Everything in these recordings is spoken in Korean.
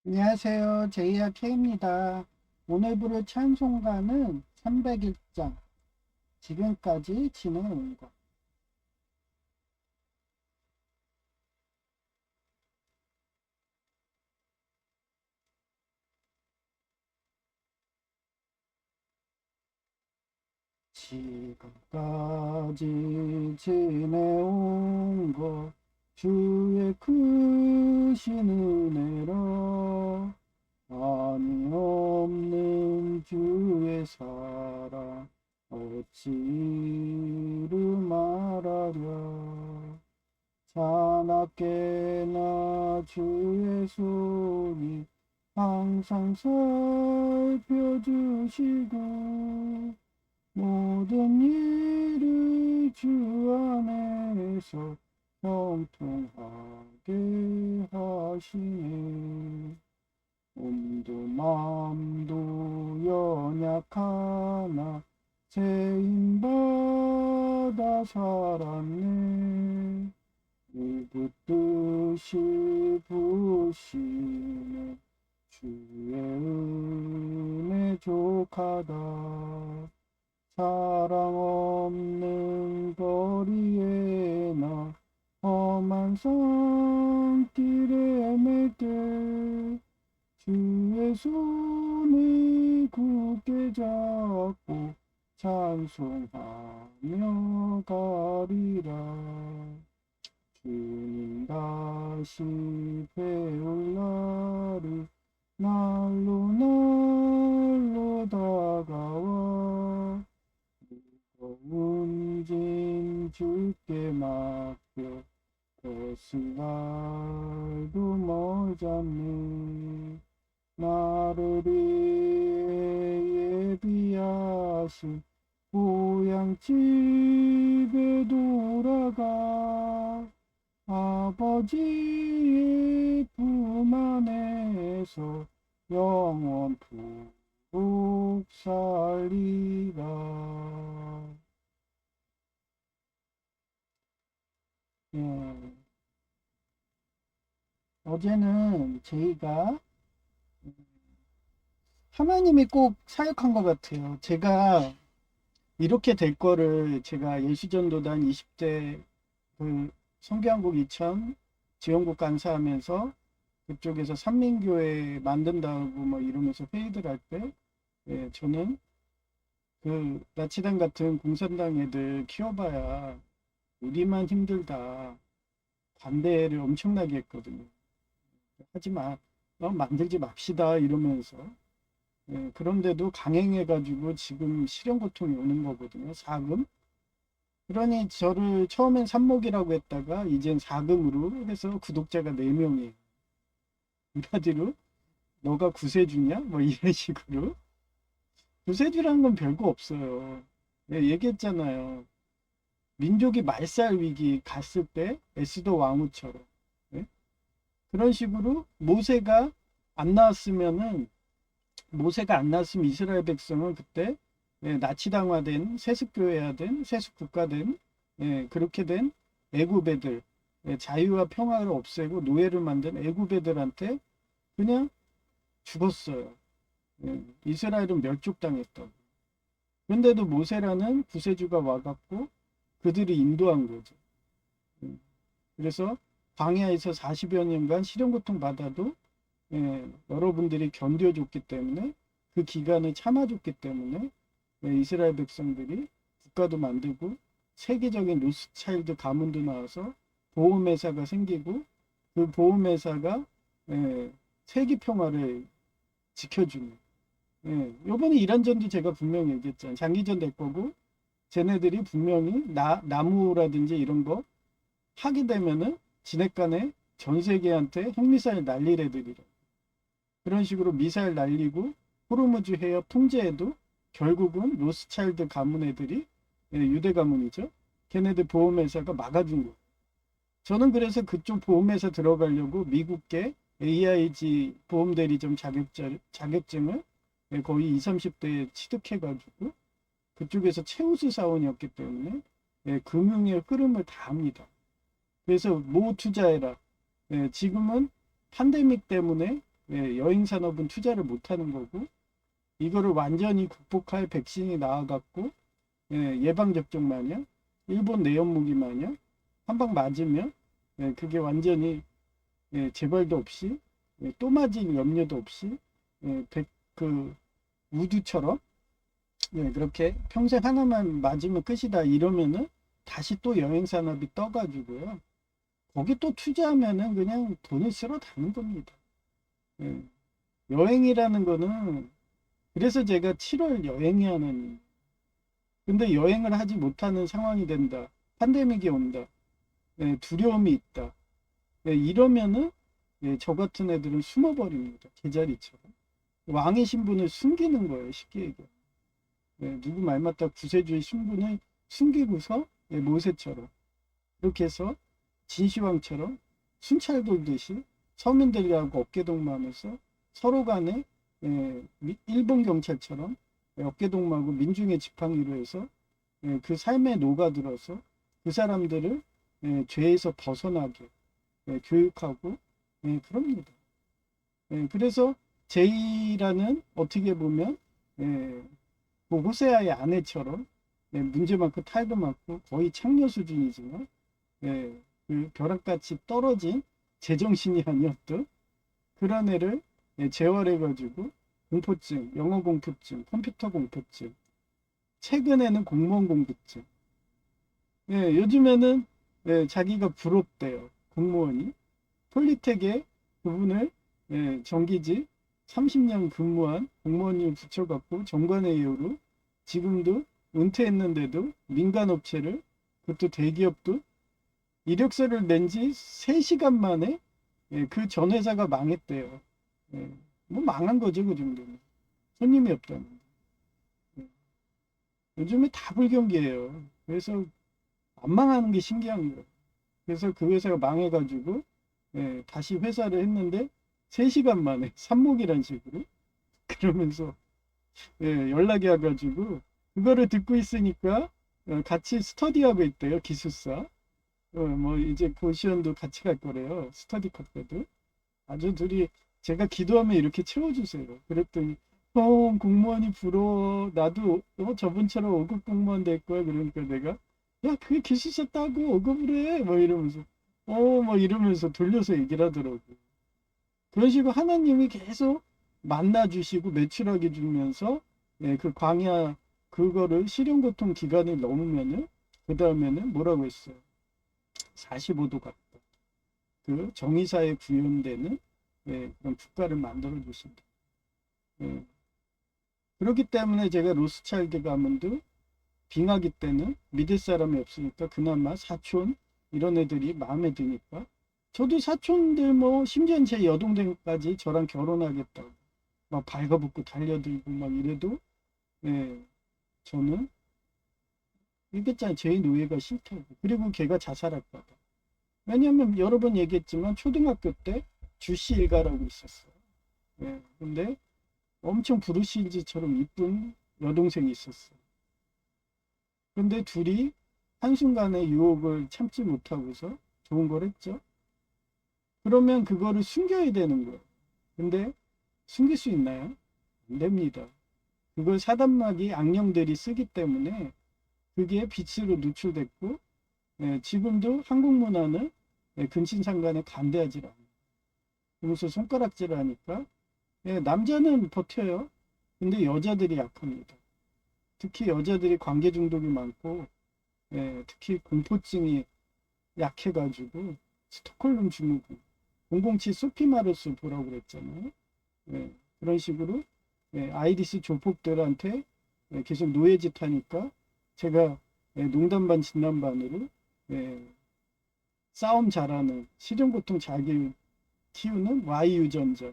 안녕하세요. 제이야 K입니다. 오늘 부를 찬송가는 301장. 지금까지 진행해 것. 지금까지 지내온 것 주의 크신 은혜로 아니 없는 주의 사랑 어찌 이루 말하랴. 자나깨나 주의 손이 항상 살펴주시고 모든 일을 주 안에서 형통하게 하시네. 몸도 마음도 연약하나 세임받아 살았네. 누구뜻이 부시네. 주의 은혜 족하다. 사랑 없는 거리에 나 험한 산길에 맬때 주의 손을 굳게 잡고 찬송하며 가리라. 주님 다시 배울 날이 날로 날로 다가와 무거운 짐 주께 맡겨 거스날도 멀잖네. 나를 위해 예비하신 고향 집에 돌아가 아버지의 품 안에서 영원토록 살리라. 예, 어제는 제이가 하나님이 꼭 사역한 것 같아요. 제가 이렇게 될 거를 제가 예수전도단 20대 그 성교한국 2000 지원국 간사하면서 그쪽에서 삼민교회 만든다고 뭐 이러면서 회의들 할 때, 예, 저는 그 나치당 같은 공산당 애들 키워봐야 우리만 힘들다 반대를 엄청나게 했거든요. 하지 마, 만들지 맙시다 이러면서. 예, 그런데도 강행해가지고 지금 실현 고통이 오는 거거든요. 사금. 그러니 저를 처음엔 삽목이라고 했다가 이젠 사금으로 해서 구독자가 4명이에요. 한마디로 너가 구세주냐? 뭐 이런 식으로. 구세주란 건 별거 없어요. 예, 얘기했잖아요. 민족이 말살 위기 갔을 때 에스더 왕후처럼. 예? 그런 식으로 모세가 안 나왔으면 이스라엘 백성은 그때, 예, 나치당화된 세습교회화된 세습국가된, 예, 그렇게 된 애굽애들, 예, 자유와 평화를 없애고 노예를 만든 애굽애들한테 그냥 죽었어요. 예, 이스라엘은 멸족당했다고. 그런데도 모세라는 구세주가 와갖고 그들이 인도한 거죠. 예, 그래서 광야에서 40여 년간 시련고통 받아도, 예, 여러분들이 견뎌줬기 때문에 그 기간을 참아줬기 때문에, 예, 이스라엘 백성들이 국가도 만들고 세계적인 로스차일드 가문도 나와서 보험회사가 생기고 그 보험회사가, 예, 세계 평화를 지켜주는. 예, 요번에 이란전도 제가 분명히 얘기했잖아요. 장기전 될 거고 쟤네들이 분명히 나무라든지 이런 거 하게 되면은 지네간에 전 세계한테 핵미사일 날릴 애들이라. 그런 식으로 미사일 날리고 호르무즈 해협 통제해도 결국은 로스차일드 가문 애들이, 예, 유대 가문이죠. 걔네들 보험회사가 막아준 거. 저는 그래서 그쪽 보험회사 들어가려고 미국계 AIG 보험대리점 자격증을, 예, 거의 20, 30대에 취득해가지고 그쪽에서 최우수 사원이었기 때문에, 예, 금융의 흐름을 다 압니다. 그래서 뭐 투자해라. 예, 지금은 팬데믹 때문에 여행 산업은 투자를 못하는 거고, 이거를 완전히 극복할 백신이 나와갖고 예방 접종 마냥, 일본 내연무기 마냥 한 방 맞으면 그게 완전히 재발도 없이 또 맞을 염려도 없이 그 우두처럼 그렇게 평생 하나만 맞으면 끝이다 이러면은 다시 또 여행 산업이 떠가지고요. 거기 또 투자하면은 그냥 돈을 쓸어 담는 겁니다. 예. 여행이라는 거는 그래서 제가 7월 여행이 하는 근데 여행을 하지 못하는 상황이 된다. 팬데믹이 온다. 두려움이 있다. 이러면은 저 같은 애들은 숨어버립니다. 제자리처럼. 왕의 신분을 숨기는 거예요. 쉽게 얘기해. 누구 말 맞다 구세주의 신분을 숨기고서 모세처럼 이렇게 해서 진시황처럼 순찰 돌듯이 서민들하고 어깨동무하면서 서로 간에 일본 경찰처럼 어깨동무하고 민중의 지팡이로 해서 그 삶에 녹아들어서 그 사람들을 죄에서 벗어나게 교육하고 그럽니다. 그래서 제이라는 어떻게 보면 그 호세아의 아내처럼 문제 많고 탈도 많고 거의 창녀 수준이지만 그 벼락같이 떨어진 제정신이 아니었던 그런 애를 재활해가지고 공포증, 영어 공포증, 컴퓨터 공포증, 최근에는 공무원 공포증. 요즘에는 자기가 부럽대요. 공무원이. 폴리텍에 그분을 정기직 30년 근무한 공무원을 붙여갖고 정관의 이유로 지금도 은퇴했는데도 민간업체를 그것도 대기업도 이력서를 낸 지 3시간 만에 그 전 회사가 망했대요. 뭐 망한 거죠, 그 정도는. 손님이 없다는. 요즘에 다 불경기예요. 그래서 안 망하는 게 신기한 거예요. 그래서 그 회사가 망해가지고 다시 회사를 했는데 3시간 만에 삽목이란 식으로 그러면서 연락이 와가지고 그거를 듣고 있으니까 같이 스터디하고 있대요. 기숙사. 뭐 이제 고시원도 같이 갈 거래요. 스터디 카페도. 아주 둘이 제가 기도하면 이렇게 채워주세요. 그랬더니 공무원이 부러워. 나도 저분처럼 5급 공무원 될 거야. 그러니까 내가 야 그게 기숙사 따고 5급을 해. 뭐 이러면서 뭐 이러면서 돌려서 얘기를 하더라고. 그런 식으로 하나님이 계속 만나주시고 매출하게 주면서 그 광야 그거를 시련고통 기간을 넘으면은 그 다음에는 뭐라고 했어요? 45도 갔다. 그 정의사에 구현되는 그런 국가를 만들어 주신다. 그렇기 때문에 제가 로스차일드 가문도 빙하기 때는 믿을 사람이 없으니까 그나마 사촌 이런 애들이 마음에 드니까 저도 사촌들 뭐 심지어 제 여동생까지 저랑 결혼하겠다고 막 발가벗고 달려들고 막 이래도 저는 이랬잖아요. 제 노예가 싫다고. 그리고 걔가 자살할까봐. 왜냐면 여러 번 얘기했지만 초등학교 때 주씨 일가라고 있었어요. 근데 엄청 브루실즈처럼 이쁜 여동생이 있었어요. 근데 둘이 한순간에 유혹을 참지 못하고서 좋은 걸 했죠. 그러면 그거를 숨겨야 되는 거예요. 근데 숨길 수 있나요? 안 됩니다. 그걸 사단마귀 악령들이 쓰기 때문에 그게 빛으로 노출됐고 지금도 한국 문화는 근친상간에 간대하지 않아요. 그러면서 손가락질을 하니까 남자는 버텨요. 근데 여자들이 약합니다. 특히 여자들이 관계 중독이 많고 특히 공포증이 약해가지고 스톡홀름 증후군 007 소피 마르스 보라고 그랬잖아요. 그런 식으로 아이리스 조폭들한테 계속 노예짓 하니까 제가 농담 반 진담 반으로 싸움 잘하는 실현고통 잘 키우는 Y 유전자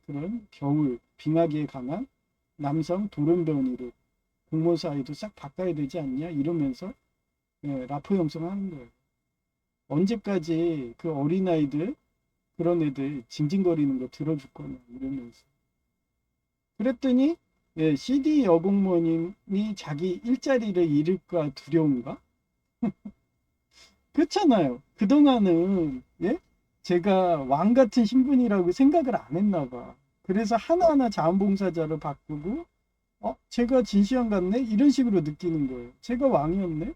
그런 겨울 빙하기에 강한 남성 돌연변이로 공무원 사이도 싹 바꿔야 되지 않냐 이러면서 라포 형성하는 거예요. 언제까지 그 어린아이들 그런 애들 징징거리는 거 들어줄 거냐 이러면서 그랬더니 CD 여공모님이 자기 일자리를 잃을까 두려운가? 그렇잖아요. 그동안은 제가 왕 같은 신분이라고 생각을 안 했나 봐. 그래서 하나하나 자원봉사자로 바꾸고, 제가 진시황 같네? 이런 식으로 느끼는 거예요. 제가 왕이었네?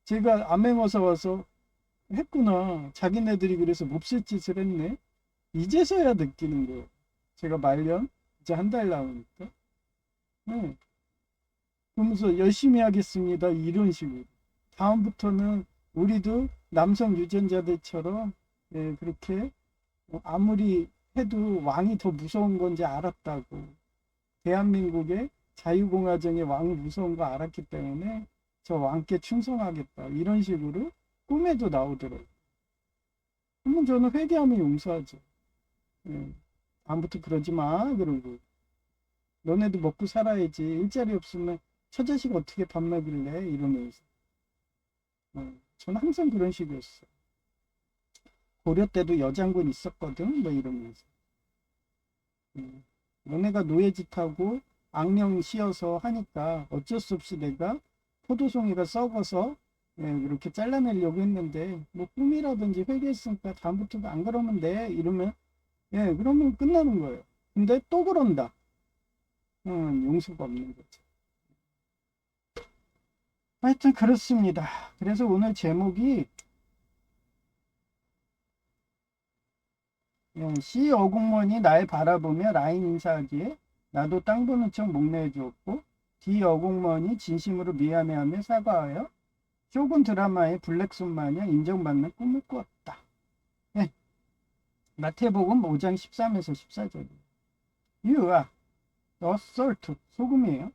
제가 암행어사 와서 했구나. 자기네들이 그래서 몹쓸 짓을 했네? 이제서야 느끼는 거예요. 제가 말년 이제 한 달 남으니까. 네. 그러면서 열심히 하겠습니다. 이런 식으로. 다음부터는 우리도 남성 유전자들처럼 그렇게 아무리 해도 왕이 더 무서운 건지 알았다고. 대한민국의 자유공화정의 왕이 무서운 거 알았기 때문에 저 왕께 충성하겠다. 이런 식으로 꿈에도 나오더라고요. 그러면 저는 회개하면 용서하죠. 예. 다음부터 그러지 마. 그러고. 너네도 먹고 살아야지. 일자리 없으면 처자식 어떻게 밥 먹일래? 이러면서. 저는 항상 그런 식이었어. 고려 때도 여장군 있었거든. 뭐 이러면서. 너네가 노예짓하고 악령 씌어서 하니까 어쩔 수 없이 내가 포도송이가 썩어서 이렇게 잘라내려고 했는데 뭐 꿈이라든지 회개했으니까 다음부터 안 그러면 돼. 이러면 그러면 끝나는 거예요. 근데 또 그런다. 용서가 없는 거죠. 하여튼 그렇습니다. 그래서 오늘 제목이 C 어공무원이 날 바라보며 라인 인사하기에 나도 땅 보는 척 목례해 주었고 D 어공무원이 진심으로 미안해하며 사과하여 쇼군 드라마의 블랙손 마냥 인정받는 꿈을 꾸었다. 네. 마태복음 5장 13에서 14절이에요. You are the salt, 소금이에요.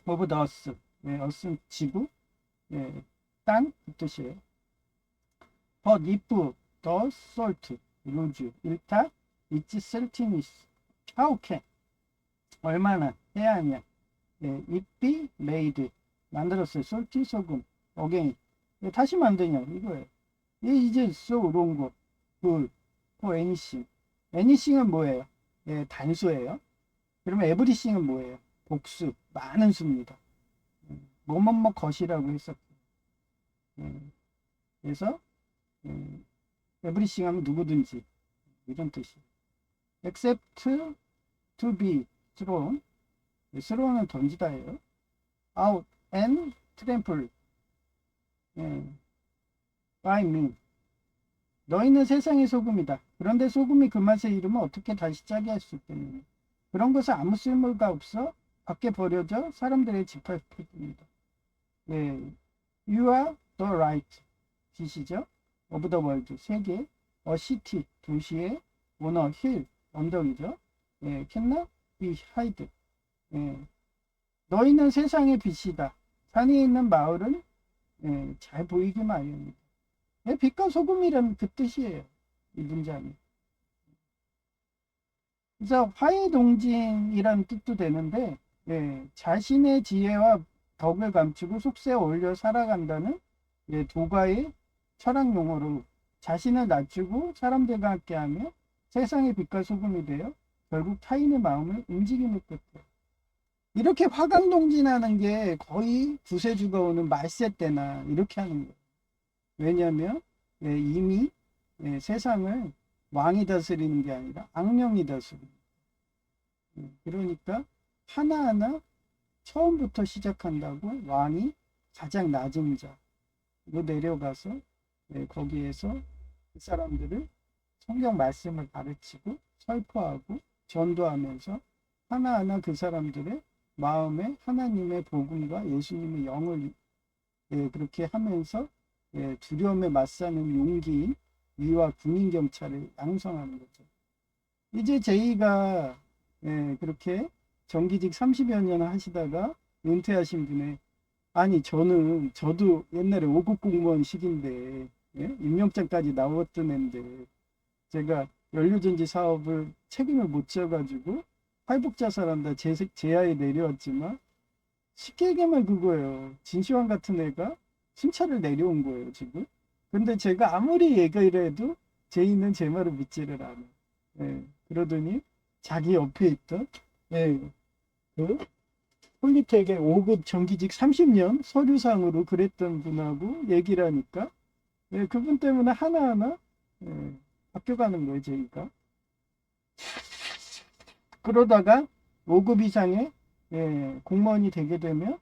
of the earth. earth는 지구, 땅, 그 뜻이에요. But if the salt lose its saltiness, how can? 얼마나 해야 하냐? it be made, 만들었어요. salty, 소금, again. 다시 만드냐, 이거예요. 이제 so wrong, good, for anything. anything은 뭐예요? 단수예요. 그러면 everything은 뭐예요? 복수, 많은 수입니다. 뭐뭐뭐 것이라고 했었고. 그래서 everything 하면 누구든지 이런 뜻이에요. except to be thrown. thrown은 던지다예요. out and trampled by me. 너희는 세상의 소금이다. 그런데 소금이 그 맛에 이르면 어떻게 다시 짜게 할 수 있겠느냐. 그런 것은 아무 쓸모가 없어 밖에 버려져 사람들의 짓밟힐 뿐이다. You are the right. 빛이죠. of the world. 세계. a city. 도시의. on a hill. 언덕이죠. cannot be hid. 너희는 세상의 빛이다. 산에 있는 마을은 잘 보이기 마련이다. 빛과 소금이라는 그 뜻이에요. 이 문장이. 그래서 화해동진이라는 뜻도 되는데 자신의 지혜와 덕을 감추고 속세에 올려 살아간다는 도가의 철학 용어로 자신을 낮추고 사람들과 함께하며 세상의 빛과 소금이 되어 결국 타인의 마음을 움직임을 끝이에요. 이렇게 화강동진하는 게 거의 구세주가 오는 말세 때나 이렇게 하는 거예요. 왜냐하면 이미 세상을 왕이 다스리는 게 아니라 악령이 다스리는 거예요. 그러니까 하나하나 처음부터 시작한다고 왕이 가장 낮은 자로 내려가서 거기에서 그 사람들을 성경 말씀을 가르치고 설포하고 전도하면서 하나하나 그 사람들의 마음에 하나님의 복음과 예수님의 영을 그렇게 하면서 두려움에 맞서는 용기인 위와 군인 경찰을 양성하는 거죠. 이제 제이가 그렇게 정기직 30여 년 하시다가 은퇴하신 분의 아니 저도 옛날에 5급 공무원 시기인데 임명장까지 나왔던 애인데 제가 연료전지 사업을 책임을 못 져가지고 활복자살한다 제야에 내려왔지만 쉽게 얘기하면 그거예요. 진시황 같은 애가 순찰을 내려온 거예요 지금. 근데 제가 아무리 얘기를 해도 제이는 제 말을 믿지를 않아요. 그러더니 자기 옆에 있던 그 폴리텍의 5급 정기직 30년 서류상으로 그랬던 분하고 얘기를 하니까 그분 때문에 하나하나 학교 가는 거예요, 제이가. 그러다가 5급 이상의 공무원이 되게 되면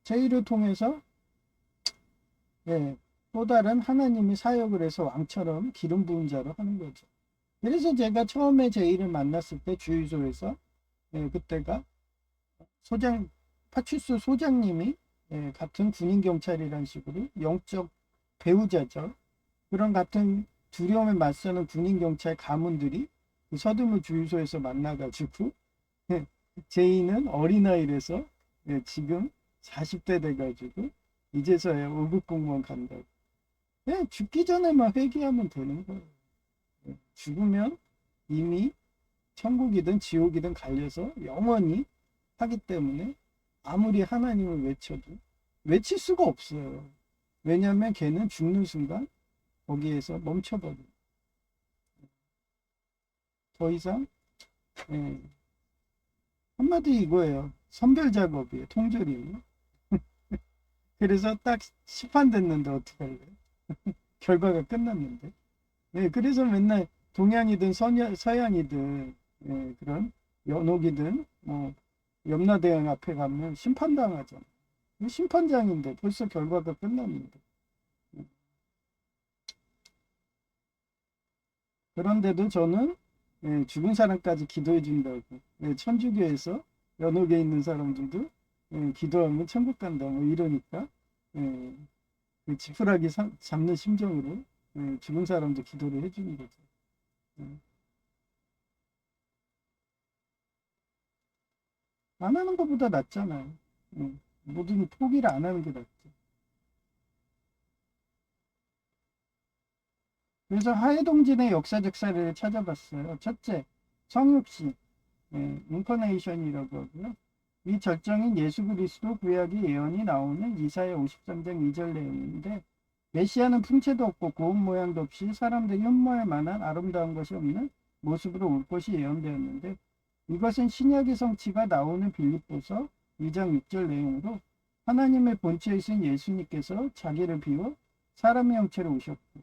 제의를 통해서 또 다른 하나님이 사역을 해서 왕처럼 기름 부은 자로 하는 거죠. 그래서 제가 처음에 제의를 만났을 때 주유소에서 그때가 파출소 소장님이 같은 군인 경찰이라는 식으로 영적 배우자죠. 그런 같은 두려움에 맞서는 군인 경찰 가문들이 그 서두물 주유소에서 만나가지고 제이는 어린아이라서 지금 40대 돼가지고 이제서야 5급 공무원 간다고. 죽기 전에만 회개하면 되는 거예요. 죽으면 이미 천국이든 지옥이든 갈려서 영원히 하기 때문에 아무리 하나님을 외쳐도 외칠 수가 없어요. 왜냐하면 걔는 죽는 순간 거기에서 멈춰버려. 더 이상 한마디 이거예요. 선별 작업이에요. 통조림이. 그래서 딱 시판됐는데 어떡할래? 결과가 끝났는데. 그래서 맨날 동양이든 서양이든 그런 연옥이든 뭐 염라대왕 앞에 가면 심판당하잖아. 심판장인데 벌써 결과가 끝났는데. 그런데도 저는 죽은 사람까지 기도해 준다고. 천주교에서 연옥에 있는 사람들도 기도하면 천국 간다 뭐 이러니까 그 지푸라기 잡는 심정으로 죽은 사람도 기도를 해주는 거죠. 안 하는 것보다 낫잖아요. 모든 포기를 안 하는 게 낫죠. 그래서 하해동진의 역사적 사례를 찾아봤어요. 첫째, 성육신, 인커네이션이라고 하고요. 이 절정인 예수 그리스도 구약의 예언이 나오는 이사야 53장 2절 내용인데 메시아는 풍채도 없고 고운 모양도 없이 사람들이 흠모할 만한 아름다운 것이 없는 모습으로 올 것이 예언되었는데 이것은 신약의 성취가 나오는 빌립보서 2장 6절 내용으로 하나님의 본체이신 예수님께서 자기를 비워 사람의 형체로 오셨고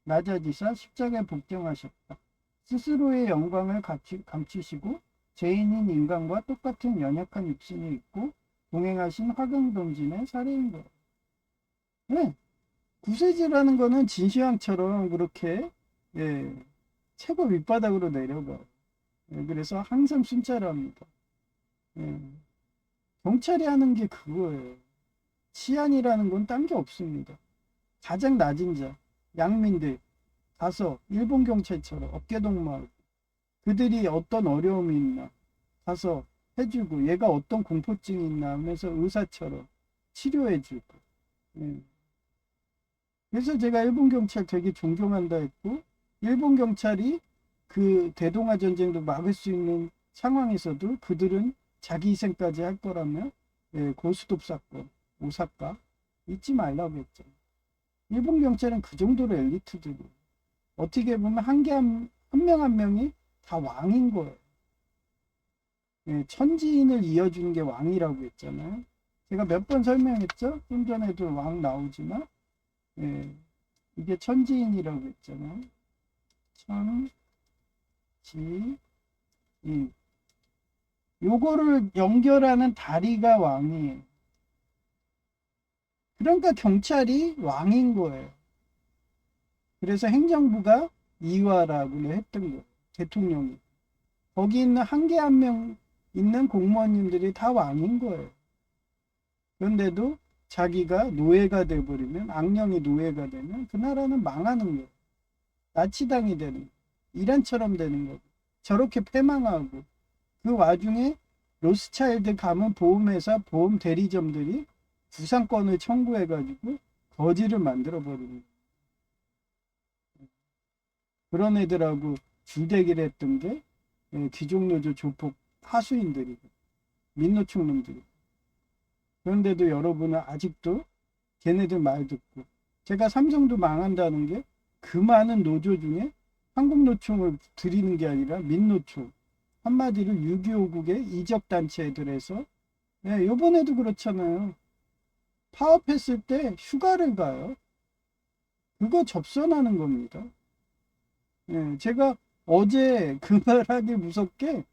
낮아지사 십자가에 복종하셨다. 스스로의 영광을 감추시고 죄인인 인간과 똑같은 연약한 육신이 있고 동행하신 화강동진의 사례인 거예요. 네. 구세주라는 거는 진시황처럼 그렇게 최고 밑바닥으로 내려가. 그래서 항상 순찰합니다. 경찰이 하는 게 그거예요. 치안이라는 건 딴 게 없습니다. 가장 낮은 자, 양민들 가서 일본 경찰처럼 어깨동무하고 그들이 어떤 어려움이 있나 가서 해주고 얘가 어떤 공포증이 있나 하면서 의사처럼 치료해주고. 그래서 제가 일본 경찰 되게 존경한다 했고 일본 경찰이 그 대동아 전쟁도 막을 수 있는 상황에서도 그들은 자기 희생까지 할 거라면 고스톱 사건, 오사카 잊지 말라고 했죠. 일본 경찰은 그 정도로 엘리트들이 어떻게 보면 한 명 한 명이 다 왕인 거예요. 천지인을 이어주는 게 왕이라고 했잖아요. 제가 몇 번 설명했죠. 좀 전에도 왕 나오지만 이게 천지인이라고 했잖아요. 천지인. 요거를 연결하는 다리가 왕이에요. 그러니까 경찰이 왕인 거예요. 그래서 행정부가 이화라고 했던 거예요. 대통령이. 거기 있는 한 개 한 명 있는 공무원님들이 다 왕인 거예요. 그런데도 자기가 노예가 돼버리면, 악령이 노예가 되면 그 나라는 망하는 거예요. 나치당이 되는 거예요. 이란처럼 되는 거고. 저렇게 패망하고. 그 와중에 로스차일드 가문 보험회사 보험 대리점들이 구상권을 청구해가지고 거지를 만들어버리는 거예요. 그런 애들하고 줄대기를 했던 게 귀족노조 조폭 하수인들이고 민노총놈들이고. 그런데도 여러분은 아직도 걔네들 말 듣고, 제가 삼성도 망한다는 게 그 많은 노조 중에 한국노총을 드리는 게 아니라 민노총, 한마디로 6.25국의 이적단체들에서 요번에도 그렇잖아요. 파업했을 때 휴가를 가요. 그거 접선하는 겁니다. 예, 제가 어제 그 말하기 무섭게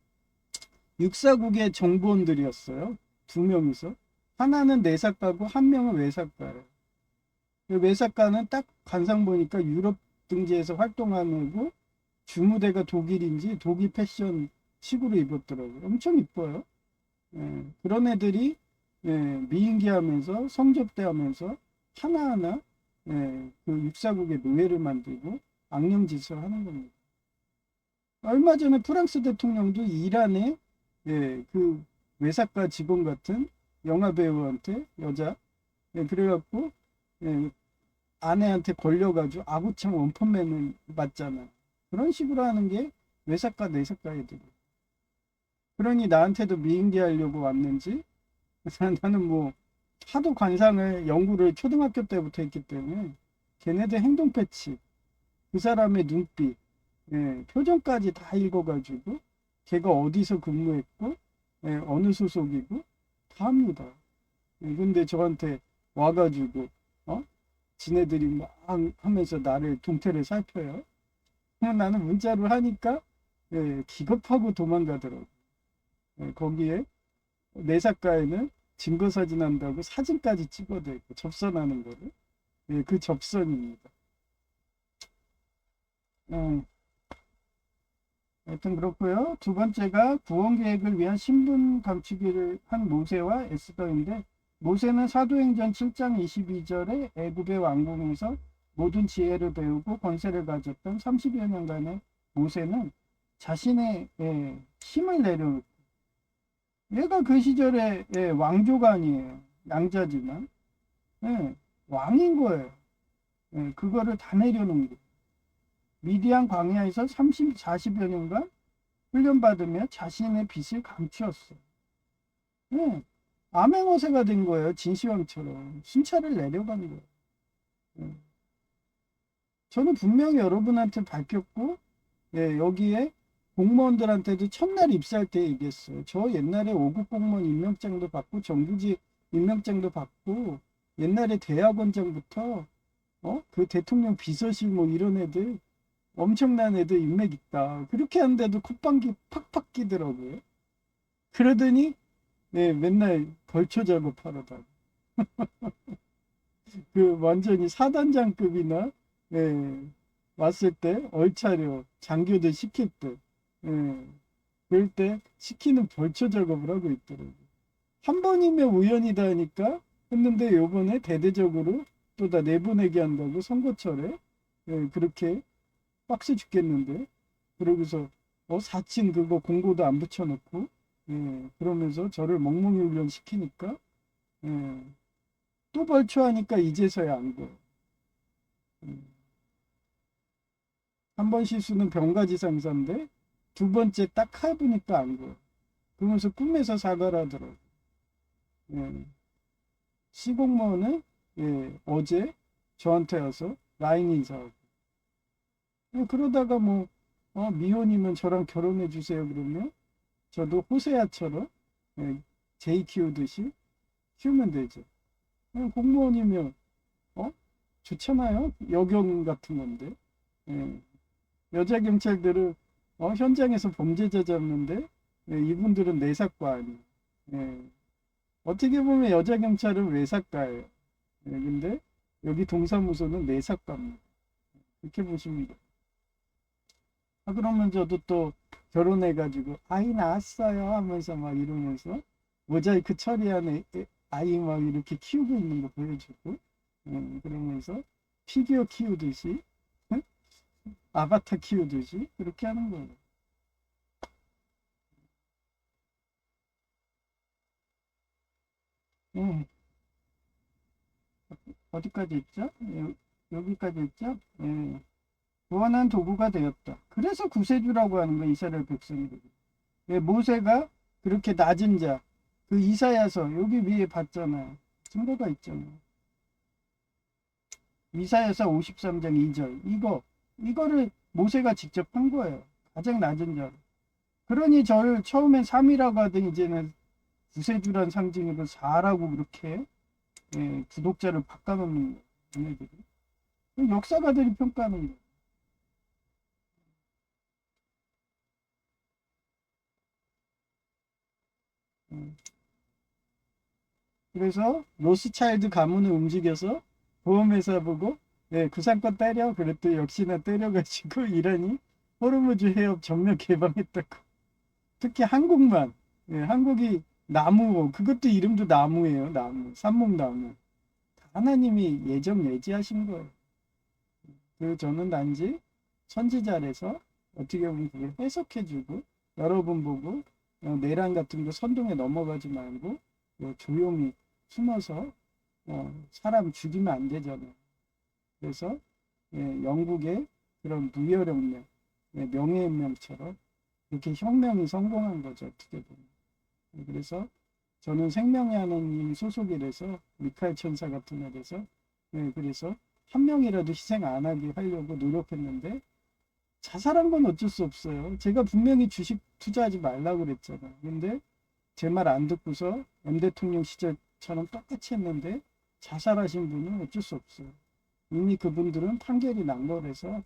육사국의 정보원들이었어요. 두 명이서. 하나는 내사과고 한 명은 외사과예요. 외사과는 딱 관상 보니까 유럽 등지에서 활동하는 고 주무대가 독일인지 독일 패션 식으로 입었더라고요. 엄청 이뻐요. 예, 그런 애들이 예, 미인기하면서 성접대하면서 하나하나 그 육사국의 노예를 만들고 악령짓을 하는 겁니다. 얼마 전에 프랑스 대통령도 이란의 그 외사과 직원 같은 영화 배우한테 여자 그래갖고 아내한테 걸려가지고 아구창 원펀맨을 맞잖아. 그런 식으로 하는 게 외사과 내사과 애들. 그러니 나한테도 미인계 하려고 왔는지 나는 뭐 하도 관상을 연구를 초등학교 때부터 했기 때문에 걔네들 행동 패치, 그 사람의 눈빛, 표정까지 다 읽어가지고 걔가 어디서 근무했고 어느 소속이고 다 합니다. 근데 저한테 와가지고 지네들이 막 하면서 나를 동태를 살펴요. 나는 문자를 하니까 기겁하고 도망가더라고. 거기에 내사과에는 증거 사진 한다고 사진까지 찍어대고 접선하는 거를 그 접선입니다. 하여튼 그렇고요. 두 번째가 구원 계획을 위한 신분 감추기를 한 모세와 에스더인데 모세는 사도행전 7장 22절에 애굽의 왕궁에서 모든 지혜를 배우고 권세를 가졌던 30여 년간의 모세는 자신의 힘을 내려놓고 얘가 그 시절에 왕조가 아니에요. 양자지만 왕인 거예요. 그거를 다 내려놓은 거예요. 미디안 광야에서 40여 년간 훈련받으며 자신의 빚을 감추었어. 암행어세가 된 거예요. 진시황처럼. 순찰을 내려간 거예요. 저는 분명히 여러분한테 밝혔고 여기에 공무원들한테도 첫날 입사할 때 얘기했어요. 저 옛날에 5급 공무원 임명장도 받고 정부직 임명장도 받고 옛날에 대학원장부터 그 대통령 비서실 뭐 이런 애들 엄청난 애들 인맥 있다. 그렇게 하는데도 콧방귀 팍팍 끼더라고요. 그러더니 맨날 벌초 작업하러다. 그 완전히 사단장급이나 왔을 때 얼차려 장교들 시킬 때 그럴 때 시키는 벌초 작업을 하고 있더라고요. 한 번이면 우연이다 하니까 했는데 요번에 대대적으로 또 다 내보내게 한다고 선거철에 그렇게 빡세 죽겠는데 그러고서 4층 그거 공고도 안 붙여놓고 그러면서 저를 멍멍이 훈련 시키니까 또 벌초하니까 이제서야 안 거예요. 한 번 실수는 병가지 상사인데 두 번째 딱 해보니까 안 거예요. 그러면서 꿈에서 사과를 하더라고요. 시공무원은 어제 저한테 와서 라인 인사하고 그러다가 뭐 미혼이면 저랑 결혼해 주세요 그러면 저도 호세아처럼 제이 키우듯이 키우면 되죠. 공무원이면 좋잖아요. 여경 같은 건데 여자 경찰들은 현장에서 범죄자 잡는데 이분들은 내사과 아니에요. 어떻게 보면 여자 경찰은 외사과예요. 근데 여기 동사무소는 내사과입니다. 이렇게 보시면 돼요. 그러면 저도 또 결혼해가지고 아이 낳았어요 하면서 막 이러면서 모자이크 처리한 아이 막 이렇게 키우고 있는 거 보여주고 그러면서 피규어 키우듯이 아바타 키우듯이 그렇게 하는 거예요. 어디까지 있죠? 여기까지 있죠? 구원한 도구가 되었다. 그래서 구세주라고 하는 거 이스라엘 백성들이. 모세가 그렇게 낮은 자, 그 이사야서 여기 위에 봤잖아요. 증거가 있잖아요. 이사야서 53장 2절 이거를 모세가 직접 한 거예요. 가장 낮은 자로. 그러니 저를 처음엔 3이라고 하더니 이제는 구세주란 상징으로 4라고 그렇게 구독자를 바꿔놓는 거예요. 역사가들이 평가하는 거예요. 그래서 로스차일드 가문을 움직여서 보험회사 보고 구상권 때려 그랬더니 역시나 때려가지고 이란이 호르무즈 해협 전면 개방했다고. 특히 한국만 한국이 나무 그것도 이름도 나무예요. 나무 삽목나무 하나님이 예정 예지하신 거예요. 그 저는 단지 선지자라서 어떻게 보면 그걸 해석해주고 여러분 보고 내란 같은 거 선동에 넘어가지 말고 조용히 숨어서 사람 죽이면 안 되잖아요. 그래서 영국의 그런 무혈혁명, 명예혁명처럼 이렇게 혁명이 성공한 거죠. 어떻게 보면. 그래서 저는 생명의 하나님 소속이라서 미카엘 천사 같은 애라서 그래서 한 명이라도 희생 안 하게 하려고 노력했는데 자살한 건 어쩔 수 없어요. 제가 분명히 주식 투자하지 말라고 그랬잖아요. 근데 제 말 안 듣고서 M 대통령 시절처럼 똑같이 했는데 자살하신 분은 어쩔 수 없어요. 이미 그분들은 판결이 난 거라서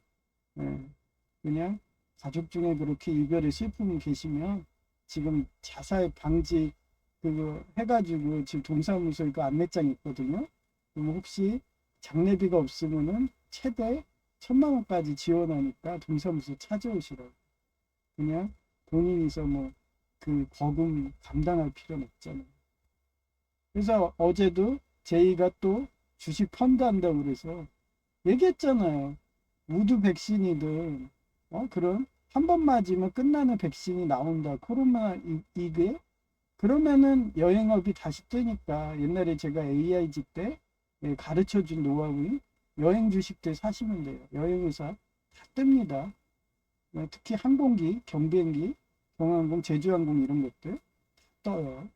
그냥 가족 중에 그렇게 이별의 슬픔이 계시면 지금 자살 방지 그거 해가지고 지금 동사무소 이거 안내장 있거든요. 그럼 혹시 장례비가 없으면은 최대 1,000만 원까지 지원하니까 동사무소 찾아오시라고. 그냥 본인이서 뭐 그 거금 감당할 필요는 없잖아요. 그래서 어제도 제이가 또 주식 펀드 한다고 그래서 얘기했잖아요. 우드 백신이든 그런 한 번 맞으면 끝나는 백신이 나온다. 코로나 이게 그러면은 여행업이 다시 뜨니까 옛날에 제가 AIG 때 가르쳐 준 노하우인 여행 주식 때 사시면 돼요. 여행회사 다 뜹니다. 특히 항공기, 경비행기, 경항공, 제주항공 이런 것들 다 떠요.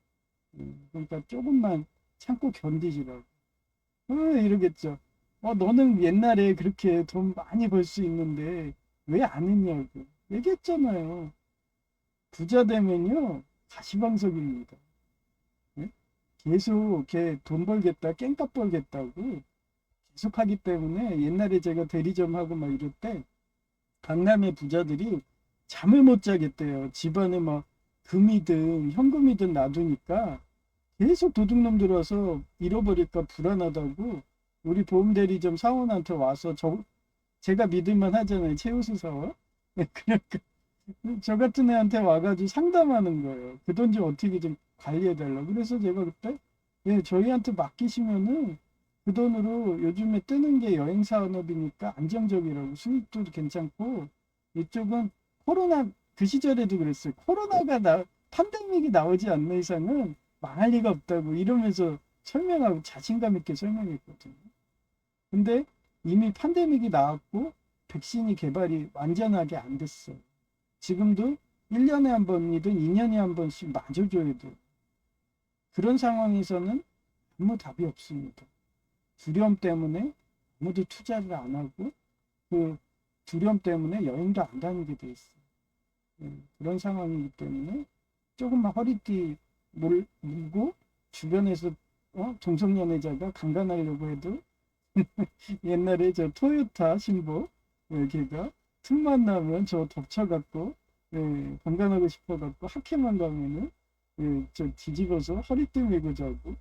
그러니까 조금만 참고 견디시라고. 이러겠죠. 너는 옛날에 그렇게 돈 많이 벌 수 있는데 왜 안 했냐고. 얘기했잖아요. 부자 되면요. 가시방석입니다. 계속 걔 돈 벌겠다, 깽값 벌겠다고 계속 하기 때문에 옛날에 제가 대리점 하고 막 이럴 때 강남의 부자들이 잠을 못 자겠대요. 집안에 막 금이든 현금이든 놔두니까 계속 도둑놈 들어와서 잃어버릴까 불안하다고 우리 보험대리점 사원한테 와서 제가 믿을만 하잖아요. 최우수 사원. 그러니까 저 같은 애한테 와가지고 상담하는 거예요. 그 돈 좀 어떻게 좀 관리해달라고. 그래서 제가 그때 저희한테 맡기시면은 그 돈으로 요즘에 뜨는 게 여행 산업이니까 안정적이라고 수익도 괜찮고 이쪽은 코로나 그 시절에도 그랬어요. 코로나가 판데믹이 나오지 않는 이상은 망할 리가 없다고 이러면서 설명하고 자신감 있게 설명했거든요. 근데 이미 판데믹이 나왔고 백신이 개발이 완전하게 안 됐어요. 지금도 1년에 한 번이든 2년에 한 번씩 맞아줘야 돼요. 그런 상황에서는 아무 답이 없습니다. 두려움 때문에 아무도 투자를 안 하고 그 두려움 때문에 여행도 안 다니게 돼 있어요. 그런 상황이기 때문에 조금만 허리띠 물고 주변에서 동성연애자가 강간하려고 해도 옛날에 저 토요타 신보 걔가 틈만 나면 저 덮쳐갖고 강간하고 싶어갖고 학회만 가면은 저 뒤집어서 허리띠 메고 자고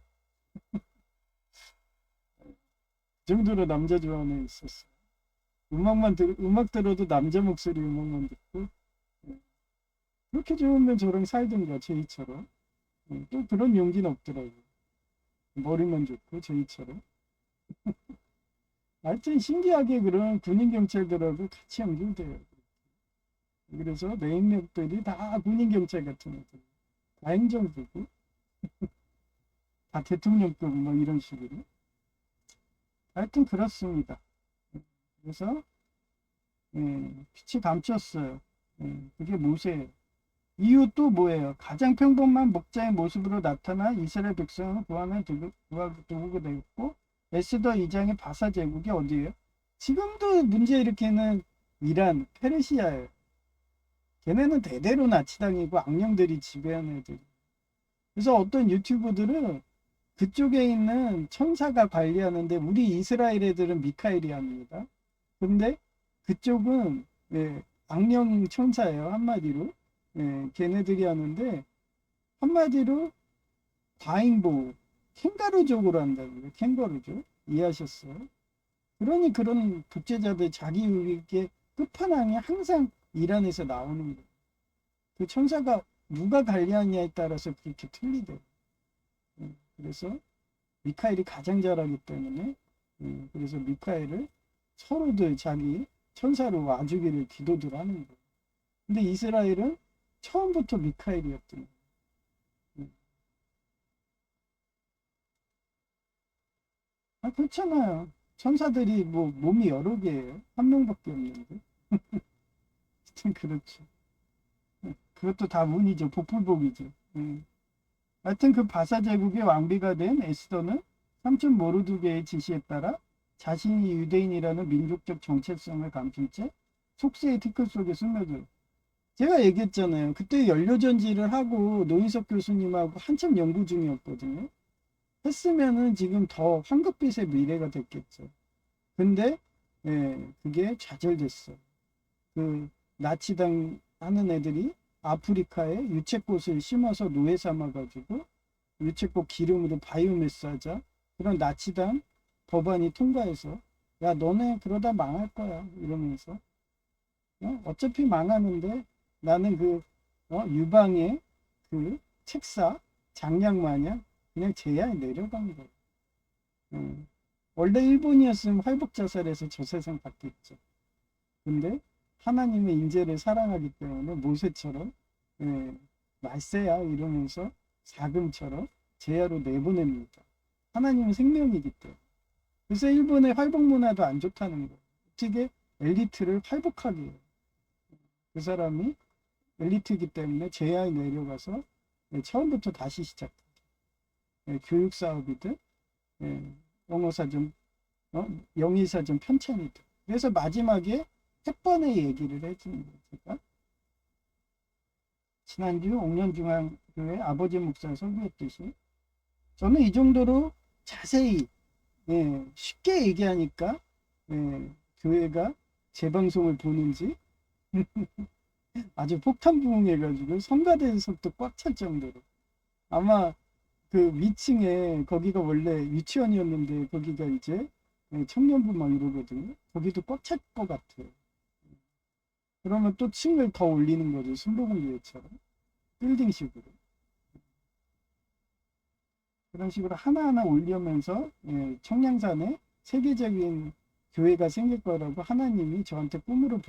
그 정도로 남자 좋아하는 애 있었어. 음악 들어도 남자 목소리 음악만 듣고 그렇게 좋으면 저랑 살든가 제이처럼. 또 그런 용기는 없더라고. 머리만 좋고 제이처럼. 하여튼 신기하게 그런 군인 경찰들하고 같이 연결돼요. 그래서 내 인맥들이 다 군인 경찰 같은 애들, 다 행정부고, 다 대통령급 뭐 이런 식으로. 하여튼 그렇습니다. 그래서 빛이 감췄어요. 그게 모세예요. 이유 또 뭐예요? 가장 평범한 목자의 모습으로 나타난 이스라엘 백성을 구하면 두고 되었고 에스더 2장의 바사 제국이 어디예요? 지금도 문제 일으키는 이란, 페르시아예요. 걔네는 대대로 나치당이고 악령들이 지배하는 애들. 그래서 어떤 유튜브들은 그쪽에 있는 천사가 관리하는데 우리 이스라엘 애들은 미카엘이 합니다. 근데 그쪽은 악령 천사예요. 한마디로. 걔네들이 하는데 한마디로 과잉보호, 캥거루족으로 한다는 거예요. 캥거루족. 이해하셨어요? 그러니 그런 독재자들 자기 유익의 끝판왕이 항상 이란에서 나오는 거예요. 그 천사가 누가 관리하냐에 따라서 그렇게 틀리대요. 그래서 미카엘이 가장 잘하기 때문에 그래서 미카엘을 서로들 자기 천사로 와주기를 기도들 하는 거예요. 근데 이스라엘은 처음부터 미카엘이었던 거예요. 아, 그렇잖아요. 천사들이 뭐 몸이 여러 개예요. 한 명밖에 없는데. 하여튼 그렇죠. 그것도 다 운이죠. 복불복이죠. 하여튼 그 바사 제국의 왕비가 된 에스더는 삼촌 모르드게의 지시에 따라 자신이 유대인이라는 민족적 정체성을 감춘 채 속세의 티끌 속에 스며들어. 제가 얘기했잖아요. 그때 연료전지를 하고 노인석 교수님하고 한참 연구 중이었거든요. 했으면은 지금 더 황급빛의 미래가 됐겠죠. 근데 그게 좌절됐어. 그 나치당 하는 애들이 아프리카에 유채꽃을 심어서 노예 삼아가지고 유채꽃 기름으로 바이오매스하자 그런 나치당 법안이 통과해서 야 너네 그러다 망할 거야 이러면서 어차피 망하는데 나는 그 유방의 그 책사 장량 마냥 그냥 제야에 내려간 거예요. 원래 일본이었으면 활복 자살해서 저 세상 갔겠죠. 근데 하나님의 인재를 사랑하기 때문에 모세처럼 말세야 이러면서 사금처럼 제야로 내보냅니다. 하나님은 생명이기 때문에. 그래서 일본의 활복 문화도 안 좋다는 거예요. 어떻게 엘리트를 활복하게 해요. 그 사람이 엘리트이기 때문에 제야에 내려가서 처음부터 다시 시작해요. 교육 사업이든 영어사전, 영의사전 편찬이든. 그래서 마지막에 햇번의 얘기를 해주는 거예요. 제가 지난주 옥년중앙교회 아버지 목사 설교했듯이 저는 이 정도로 자세히 쉽게 얘기하니까 교회가 제 방송을 보는지 아주 폭탄 부흥해가지고 성가대에서부터 꽉 찰 정도로 아마 그 위층에 거기가 원래 유치원이었는데 거기가 이제 청년부 막 이러거든요. 거기도 꽉 찰 것 같아요. 그러면 또 층을 더 올리는 거죠. 순복음교회처럼 빌딩식으로 그런 식으로 하나하나 올리면서 청량산에 세계적인 교회가 생길 거라고 하나님이 저한테 꿈으로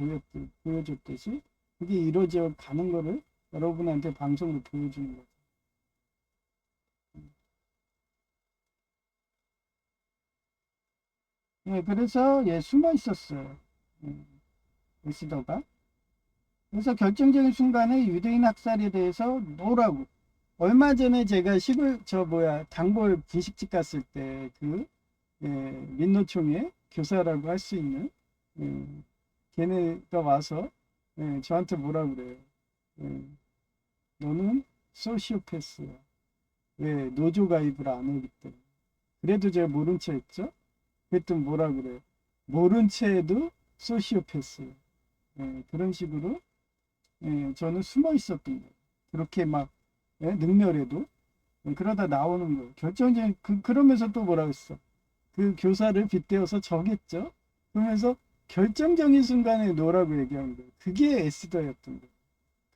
보여줬듯이 그게 이루어져 가는 거를 여러분한테 방송으로 보여주는 거죠. 그래서 숨어 있었어요. 에스더가. 그래서 결정적인 순간에 유대인 학살에 대해서 뭐라고 얼마 전에 제가 단골 분식집 갔을 때 민노총의 교사라고 할 수 있는 걔네가 와서 저한테 뭐라 그래요. 너는 소시오패스야. 왜 노조 가입을 안 하기 때문에. 그래도 제가 모른 체 했죠. 그랬더니 뭐라 그래요. 모른 채 해도 소시오패스. 그런 식으로 저는 숨어 있었던 거예요. 그렇게 막 능멸해도 그러다 나오는 거예요. 결정적인 그러면서 또 뭐라 그랬어. 그 교사를 빗대어서 저겠죠. 그러면서 결정적인 순간에 노라고 얘기한 거예요. 그게 에스더였던 거예요.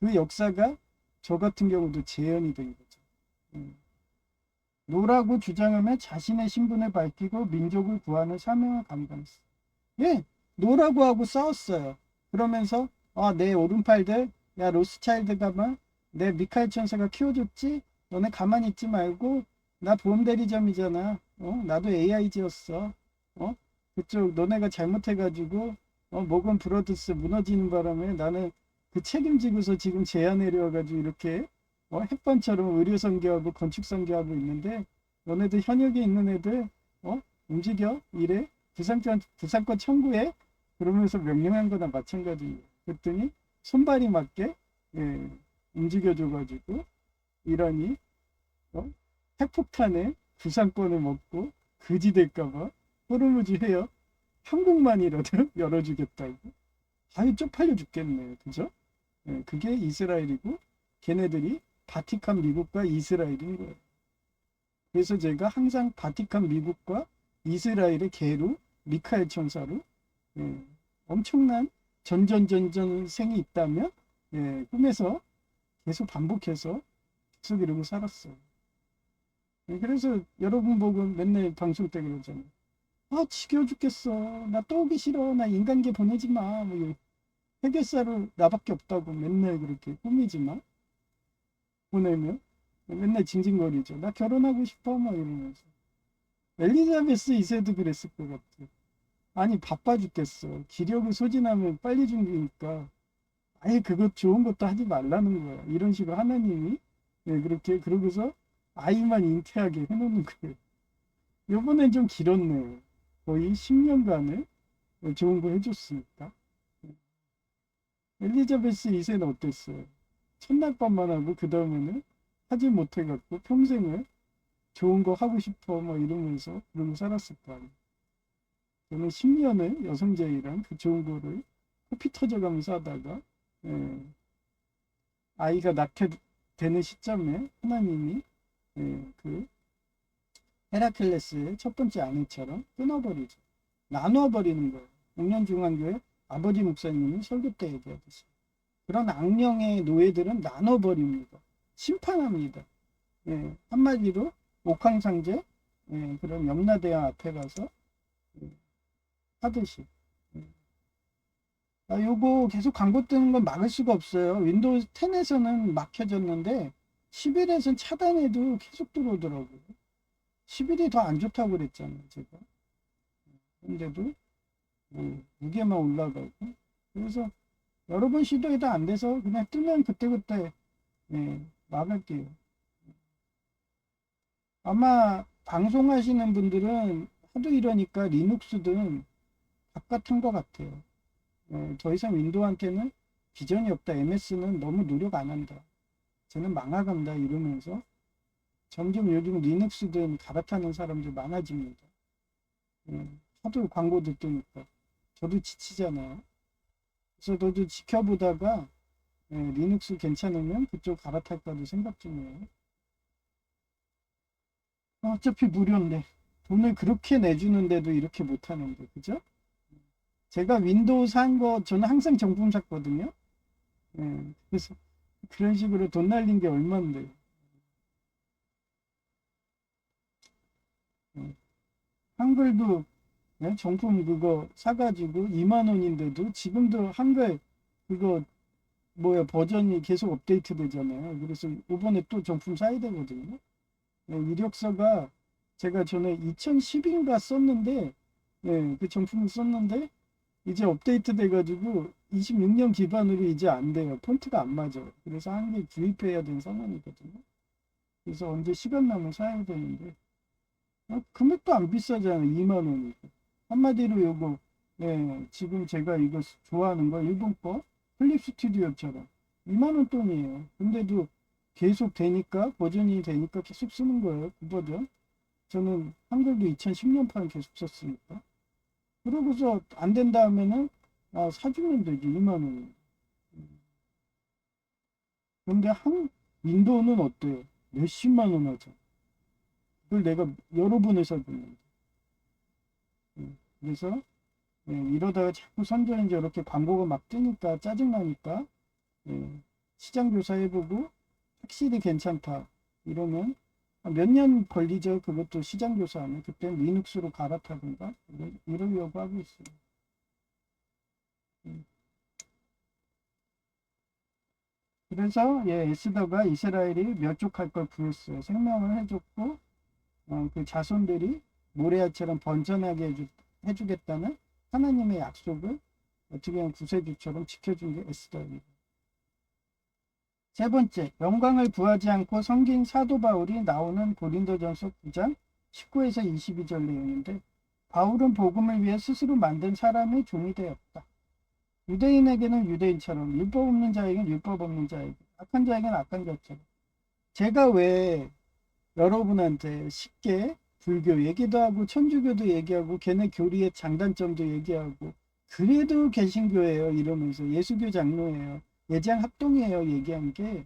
그 역사가 저 같은 경우도 재현이 된 거죠. 노라고 주장하며 자신의 신분을 밝히고 민족을 구하는 사명을 감당했어요. 노라고 하고 싸웠어요. 그러면서 내 오른팔들 야 로스차일드가 막 내 미카엘 천사가 키워줬지? 너네 가만히 있지 말고 나 보험 대리점이잖아. 나도 AIG였어. 그쪽 너네가 잘못해가지고 모건 브러드스 무너지는 바람에 나는 그 책임지고서 지금 제안 내려와가지고 이렇게 햇반처럼 의료 선교하고 건축 선교하고 있는데 너네들 현역에 있는 애들 움직여 이래 부상권 청구해 그러면서 명령한 거나 마찬가지예요. 그랬더니 손발이 맞게 움직여줘가지고 이란이 핵폭탄에 부상권을 먹고 그지 될까봐 호르무즈 해협 한국만이라도 열어주겠다고. 아유 쪽팔려 죽겠네. 그죠? 그게 이스라엘이고 걔네들이 바티칸 미국과 이스라엘인 거예요. 그래서 제가 항상 바티칸 미국과 이스라엘의 개로 미카엘 천사로 예, 엄청난 전전전전생이 있다면 꿈에서 계속 반복해서 계속 이러고 살았어요. 그래서 여러분 보고 맨날 방송 때 그러잖아요. 아, 지겨워 죽겠어. 나 또 오기 싫어. 나 인간계 보내지 마. 뭐 해결사로 나밖에 없다고 맨날 그렇게 꾸미지만 보내면 맨날 징징거리죠. 나 결혼하고 싶어. 막 이러면서. 엘리자베스 2세도 그랬을 것 같아요. 아니, 바빠 죽겠어. 기력을 소진하면 빨리 죽으니까 아예 그것 좋은 것도 하지 말라는 거야. 이런 식으로 하나님이 그렇게 그러고서 아이만 잉태하게 해놓는 거예요. 요번엔 좀 길었네요. 거의 10년간을 좋은 거 해줬으니까. 엘리자베스 2세는 어땠어요? 첫날 밤만 하고 그 다음에는 하지 못해갖고 평생을 좋은 거 하고 싶어 막 이러면서 그러고 살았을 거 아니에요. 저는 10년을 여성제이랑 그 좋은 거를 코피 터져가면서 하다가 아이가 낳게 되는 시점에 하나님이 그 헤라클레스의 첫 번째 아내처럼 끊어버리죠. 나눠버리는 거예요. 옥년중앙교회 아버지 목사님이 설교 때 얘기하듯이. 그런 악령의 노예들은 나눠버립니다. 심판합니다. 한마디로 옥황상제 그런 염라대왕 앞에 가서 하듯이. 요거 계속 광고 뜨는 건 막을 수가 없어요. 윈도우 10에서는 막혀졌는데 11에서는 차단해도 계속 들어오더라고요. 11이 더 안 좋다고 그랬잖아요, 제가. 근데도 뭐 무게만 올라가고. 그래서 여러 번 시도해도 안 돼서 그냥 뜨면 그때그때 막을게요. 아마 방송하시는 분들은 하도 이러니까 리눅스든 바깥한 것 같아요. 더 이상 윈도우한테는 비전이 없다. MS는 너무 노력 안 한다. 쟤는 망해간다 이러면서 점점 요즘 리눅스든 갈아타는 사람들 많아집니다. 하도 광고도 뜨니까 저도 지치잖아요. 그래서 저도 지켜보다가 리눅스 괜찮으면 그쪽 갈아탈까도 생각 중이에요. 어차피 무료인데 돈을 그렇게 내주는데도 이렇게 못하는데 그죠? 제가 윈도우 산 거 저는 항상 정품 샀거든요. 그래서 그런 식으로 돈 날린 게 얼마인데요. 한글도 정품 그거 사가지고 2만 원인데도 지금도 한글 그거 뭐야 버전이 계속 업데이트 되잖아요. 그래서 이번에 또 정품 사야 되거든요. 이력서가 제가 전에 2010인가 썼는데 그 정품을 썼는데 이제 업데이트 돼가지고 26년 기반으로 이제 안 돼요. 폰트가 안 맞아. 그래서 한 개 구입해야 되는 상황이거든요. 그래서 언제 시간 나면 사야 되는데 금액도 안 비싸잖아요. 2만 원이고. 한마디로 요거 지금 제가 이거 좋아하는 거 일본 거 플립 스튜디오처럼 2만 원 돈이에요. 근데도 계속 되니까 버전이 되니까 계속 쓰는 거예요. 그 버전. 저는 한글도 2010년판 계속 썼으니까. 그러고서 안 된다 하면은 사주면 되지 2만 원. 근데 한 윈도우는 어때요? 몇십만 원 하죠. 그걸 내가 여러 번을 사줬는데. 그래서 이러다가 자꾸 선전이 이렇게 광고가 막 뜨니까 짜증나니까 시장 조사해보고 확실히 괜찮다 이러면 몇 년 걸리죠. 그것도 시장 조사하면 그때 리눅스로 갈아타든가 이러려고 하고 있어요. 그래서 에스더가 이스라엘이 멸족할 걸 구했어요. 생명을 해줬고 그 자손들이 모레아처럼 번전하게 해주겠다는 하나님의 약속을 어떻게 보면 구세주처럼 지켜준 게 에스더입니다. 세 번째, 영광을 구하지 않고 섬긴 사도 바울이 나오는 고린도전서 9장 19에서 22절 내용인데 바울은 복음을 위해 스스로 만든 사람의 종이 되었다. 유대인에게는 유대인처럼 율법 없는 자에게는 율법 없는 자에게 악한 자에게는 악한 자처럼 제가 왜 여러분한테 쉽게 불교 얘기도 하고 천주교도 얘기하고 걔네 교리의 장단점도 얘기하고 그래도 개신교예요 이러면서 예수교 장로예요 예장 합동이에요 얘기한 게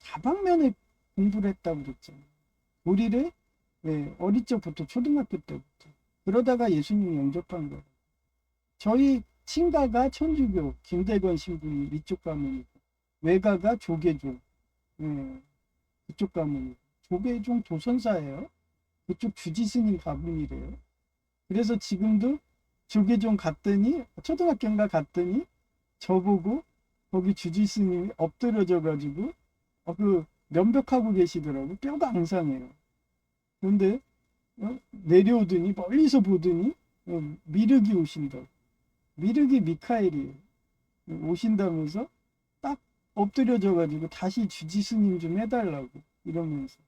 다방면에 공부를 했다고 그랬잖아요. 우리를 예, 어릴 적부터 초등학교 때부터. 그러다가 예수님 영접한 거예요. 저희 친가가 천주교, 김대건 신부님 이쪽 가문이고, 외가가 조계종, 예, 그쪽 가문이고, 조계종 도선사예요. 그쪽 주지스님 가문이래요. 그래서 지금도 조계종 갔더니, 초등학교인가 갔더니, 저보고 거기 주지스님이 엎드려져 가지고 그 면벽하고 계시더라고. 뼈가 앙상해요. 그런데 내려오더니 멀리서 보더니 미륵이 오신다고. 미륵이 미카엘이에요. 오신다면서 딱 엎드려져 가지고 다시 주지스님 좀 해달라고 이러면서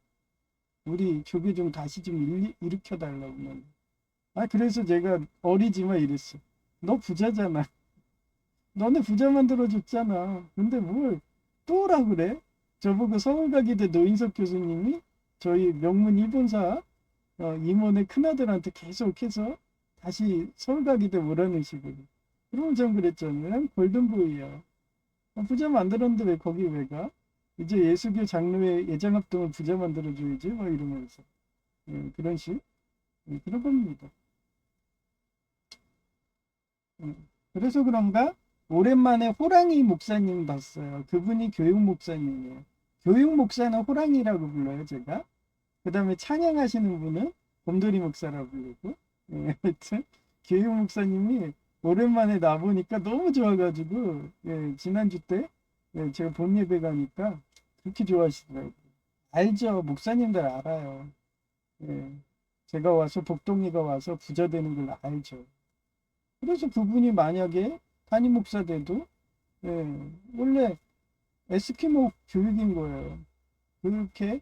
우리 조계종 다시 좀 일으켜 달라고. 그래서 제가 어리지만 이랬어. 너 부자잖아. 너네 부자 만들어줬잖아. 근데 뭘 또 오라 그래? 저보고 서울가기대 노인석 교수님이 저희 명문 일본사 임원의 큰아들한테 계속해서 다시 서울가기대 오라는 식으로. 그러면 전 그랬잖아요. 난 골든보이야. 부자 만들었는데 왜 거기 왜 가? 이제 예수교 장로회 예장합동을 부자 만들어줘야지. 막 이러면서. 그런 식. 그런 겁니다. 그래서 그런가? 오랜만에 호랑이 목사님 봤어요. 그분이 교육 목사님이에요. 교육 목사는 호랑이라고 불러요, 제가. 그 다음에 찬양하시는 분은 곰돌이 목사라고 부르고. 하여튼 교육 목사님이 오랜만에 나보니까 너무 좋아가지고 지난주 때 제가 본 예배 가니까 그렇게 좋아하시더라고요. 알죠. 목사님들 알아요. 제가 와서 복동이가 와서 부자 되는 걸 알죠. 그래서 그분이 만약에 담임 목사 돼도 원래 에스키모 교육인 거예요. 그렇게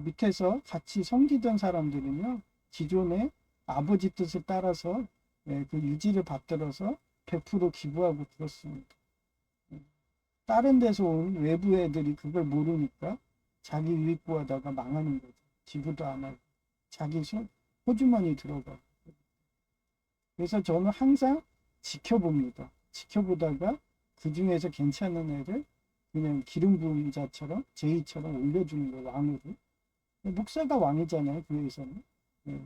밑에서 같이 섬기던 사람들은요, 기존에 아버지 뜻을 따라서 그 유지를 받들어서 100% 기부하고 그렇습니다. 다른 데서 온 외부 애들이 그걸 모르니까 자기 유익 구하다가 망하는 거죠. 기부도 안 하고 자기 호주머니 들어가고. 그래서 저는 항상 지켜봅니다. 지켜보다가 그 중에서 괜찮은 애를 그냥 기름 부은 자처럼 제의처럼 올려주는 거예요. 왕으로. 목사가 왕이잖아요. 교회에서는.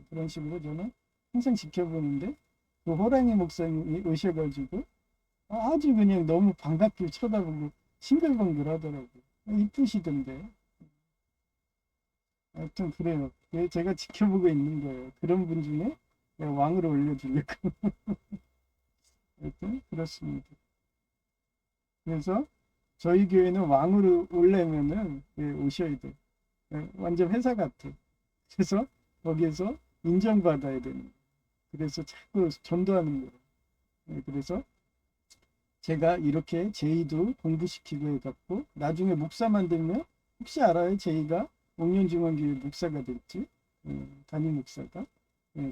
그런 식으로 저는 항상 지켜보는데 그 호랑이 목사님이 오셔가지고 아주 그냥 너무 반갑게 쳐다보고 싱글벙글 하더라고요. 이쁘시던데. 하여튼 그래요. 제가 지켜보고 있는 거예요. 그런 분 중에 왕으로 올려주려고. 하여튼 그렇습니다. 그래서 저희 교회는 왕으로 오려면은 오셔야 돼. 완전 회사 같아. 그래서 거기에서 인정받아야 되는 거예요. 그래서 자꾸 전도하는 거예요. 그래서 제가 이렇게 제이도 공부시키고 해갖고 나중에 목사 만들면 혹시 알아요? 제이가 옥년중앙교회 목사가 됐지. 담임 목사가.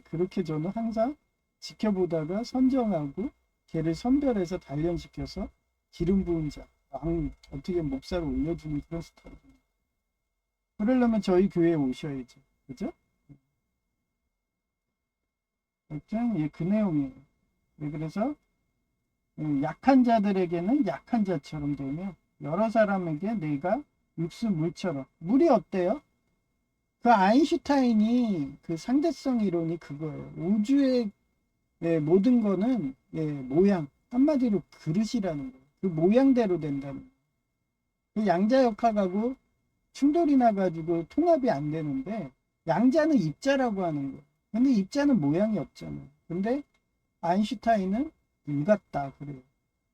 그렇게 저는 항상 지켜보다가 선정하고 걔를 선별해서 단련시켜서 기름 부은 자, 왕, 어떻게 목사로 올려주는 그런 스타일입니다. 그러려면 저희 교회에 오셔야죠. 그죠? 하여튼 그 내용이에요. 그래서 약한 자들에게는 약한 자처럼 되며 여러 사람에게 내가 육수 물처럼. 물이 어때요? 그 아인슈타인이 그 상대성 이론이 그거예요. 우주의 모든 거는 모양, 한마디로 그릇이라는 거예요. 그 모양대로 된다는 거예요. 그 양자역학하고 충돌이 나가지고 통합이 안 되는데 양자는 입자라고 하는 거예요. 근데 입자는 모양이 없잖아요. 근데 아인슈타인은 물 같다 그래요.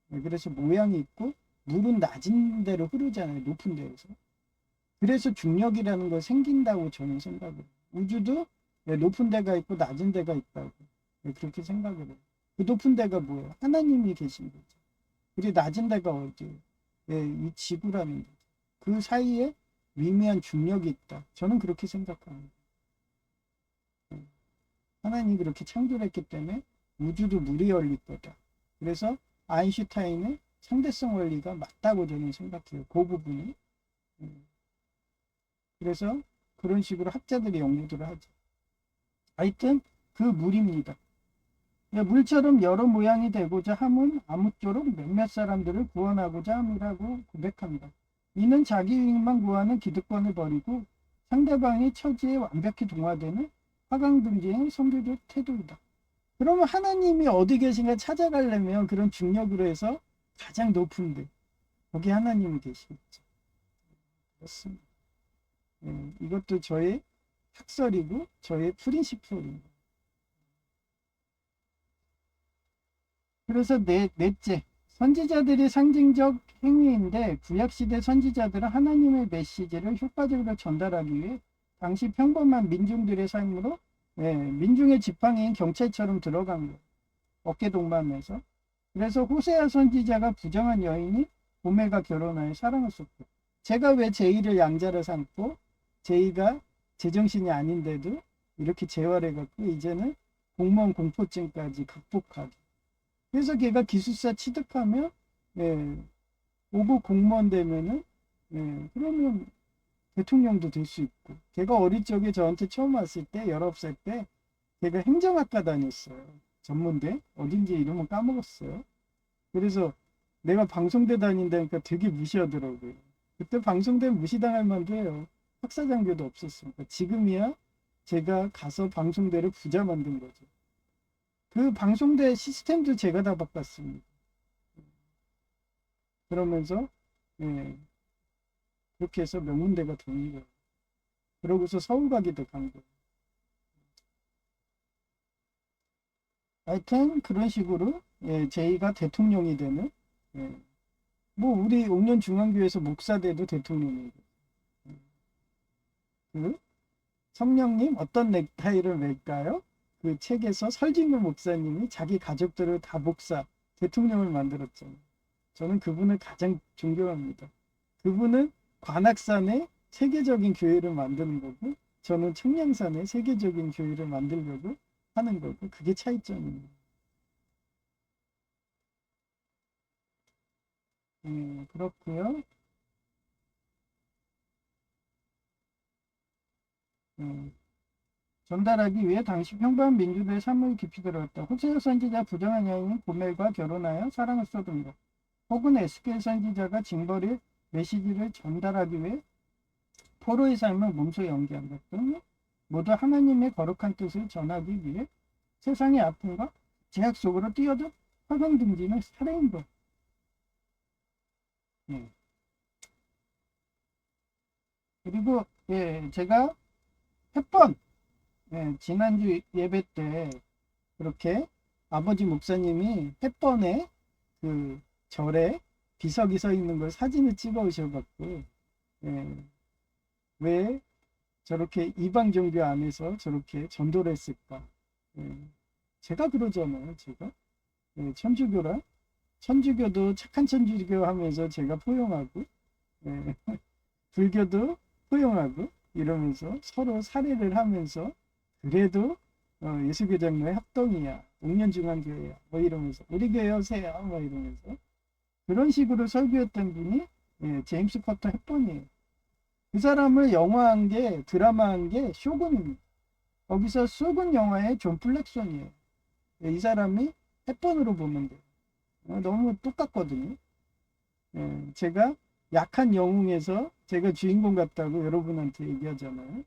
그래서 모양이 있고 물은 낮은 데로 흐르잖아요. 높은 데에서. 그래서 중력이라는 거 생긴다고 저는 생각을 해요. 우주도 높은 데가 있고 낮은 데가 있다고 그렇게 생각을 해요. 그 높은 데가 뭐예요? 하나님이 계신 거죠. 그리고 낮은 데가 어디예요? 이 지구라는 거죠. 그 사이에 미미한 중력이 있다. 저는 그렇게 생각합니다. 하나님이 그렇게 창조했기 때문에 우주도 물이 열릴 거다. 그래서 아인슈타인의 상대성 원리가 맞다고 저는 생각해요. 그 부분이. 그래서 그런 식으로 학자들이 연구들을 하죠. 하여튼 그 물입니다. 물처럼 여러 모양이 되고자 함은 아무쪼록 몇몇 사람들을 구원하고자 함이라고 고백합니다. 이는 자기 유익만 구하는 기득권을 버리고 상대방의 처지에 완벽히 동화되는 화강등지의 성교적 태도이다. 그러면 하나님이 어디 계신가 찾아가려면 그런 중력으로 해서 가장 높은데 거기 하나님이 계시겠죠. 그렇습니다. 이것도 저의 학설이고 저의 프린시플입니다. 그래서 넷째, 선지자들이 상징적 행위인데 구약시대 선지자들은 하나님의 메시지를 효과적으로 전달하기 위해 당시 평범한 민중들의 삶으로 민중의 지팡이인 경찰처럼 들어간 거예요. 어깨 동무하면서. 그래서 호세아 선지자가 부정한 여인이 고멜과 결혼하여 사랑을 쏟고, 제가 왜 제이를 양자로 삼고 제이가 제정신이 아닌데도 이렇게 재활해갖고 이제는 공무원 공포증까지 극복하게. 그래서 걔가 기숙사 취득하면 오고 공무원 되면은 그러면 대통령도 될 수 있고. 걔가 어릴 적에 저한테 처음 왔을 때 19살 때 걔가 행정학과 다녔어요. 전문대 어딘지 이름은 까먹었어요. 그래서 내가 방송대 다닌다니까 되게 무시하더라고요. 그때 방송대 무시당할 만도 해요. 학사장교도 없었으니까. 지금이야 제가 가서 방송대를 부자 만든 거죠. 그 방송대 시스템도 제가 다 바꿨습니다. 그러면서 그렇게 해서 명문대가 된 거예요. 그러고서 서울 가기도 간 거예요. 하여튼 그런 식으로 제이가 대통령이 되는, 뭐 우리 옥년중앙교회에서 목사대도 대통령이고, 그 성령님 어떤 넥타이를 맬까요? 그 책에서 설진규 목사님이 자기 가족들을 다 목사, 대통령을 만들었잖아요. 저는 그분을 가장 존경합니다. 그분은 관악산에 세계적인 교회를 만드는 거고, 저는 청량산에 세계적인 교회를 만들려고 하는 거고, 그게 차이점입니다. 그렇고요. 전달하기 위해 당시 평범한 민주들의 삶을 깊이 들어갔다. 호세아 선지자 부정한 여인인 고멜과 결혼하여 사랑을 쏟은 것. 혹은 에스겔 선지자가 징벌의 메시지를 전달하기 위해 포로의 삶을 몸소 연기한 것 등 모두 하나님의 거룩한 뜻을 전하기 위해 세상의 아픔과 제약 속으로 뛰어든 화강등지는 살해인 것. 그리고 제가 햇번 지난주 예배 때 그렇게 아버지 목사님이 햇번에 그 절에 비석이 서 있는 걸 사진을 찍어 오셔갖고 왜 저렇게 이방 종교 안에서 저렇게 전도를 했을까? 제가 그러잖아요. 제가 천주교라 천주교도 착한 천주교 하면서 제가 포용하고 불교도 포용하고 이러면서 서로 살해를 하면서 그래도 예수교장로의 합동이야, 옥년중앙교회야, 뭐 이러면서 우리 교회 오세요, 뭐 이러면서 그런 식으로 설교했던 분이 제임스 커터 헵번이에요. 그 사람을 영화한 게, 드라마한 게 쇼군입니다. 거기서 쇼군 영화의 존 플렉손이에요. 이 사람이 헵번으로 보면 돼요. 너무 똑같거든요. 제가 약한 영웅에서 제가 주인공 같다고 여러분한테 얘기하잖아요.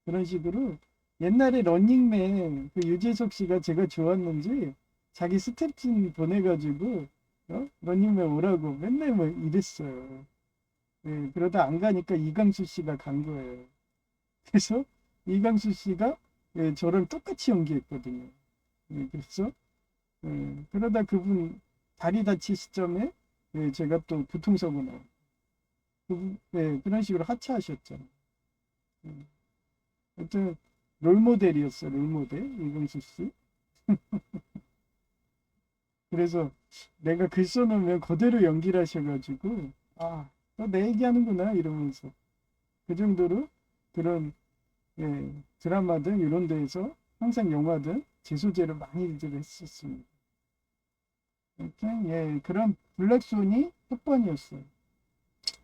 그런 식으로 옛날에 런닝맨 그 유재석 씨가 제가 좋았는지 자기 스태프진 보내가지고 런닝맨 오라고 맨날 뭐 이랬어요. 그러다 안 가니까 이강수 씨가 간 거예요. 그래서 이강수 씨가 저를 똑같이 연기했거든요. 그래서 그러다 그분 다리 다칠 시점에 제가 또 부통서고 나요. 그런 식으로 하차하셨잖아요. 하여튼 롤모델이었어요. 롤모델 이광수 씨. 그래서 내가 글 써놓으면 그대로 연기를 하셔가지고 너 내 얘기하는구나 이러면서 그 정도로 그런 드라마든 이런 데에서 항상 영화든 제 소재를 많이들 했었습니다. 하여튼 그런 블랙손이 햇번이었어요.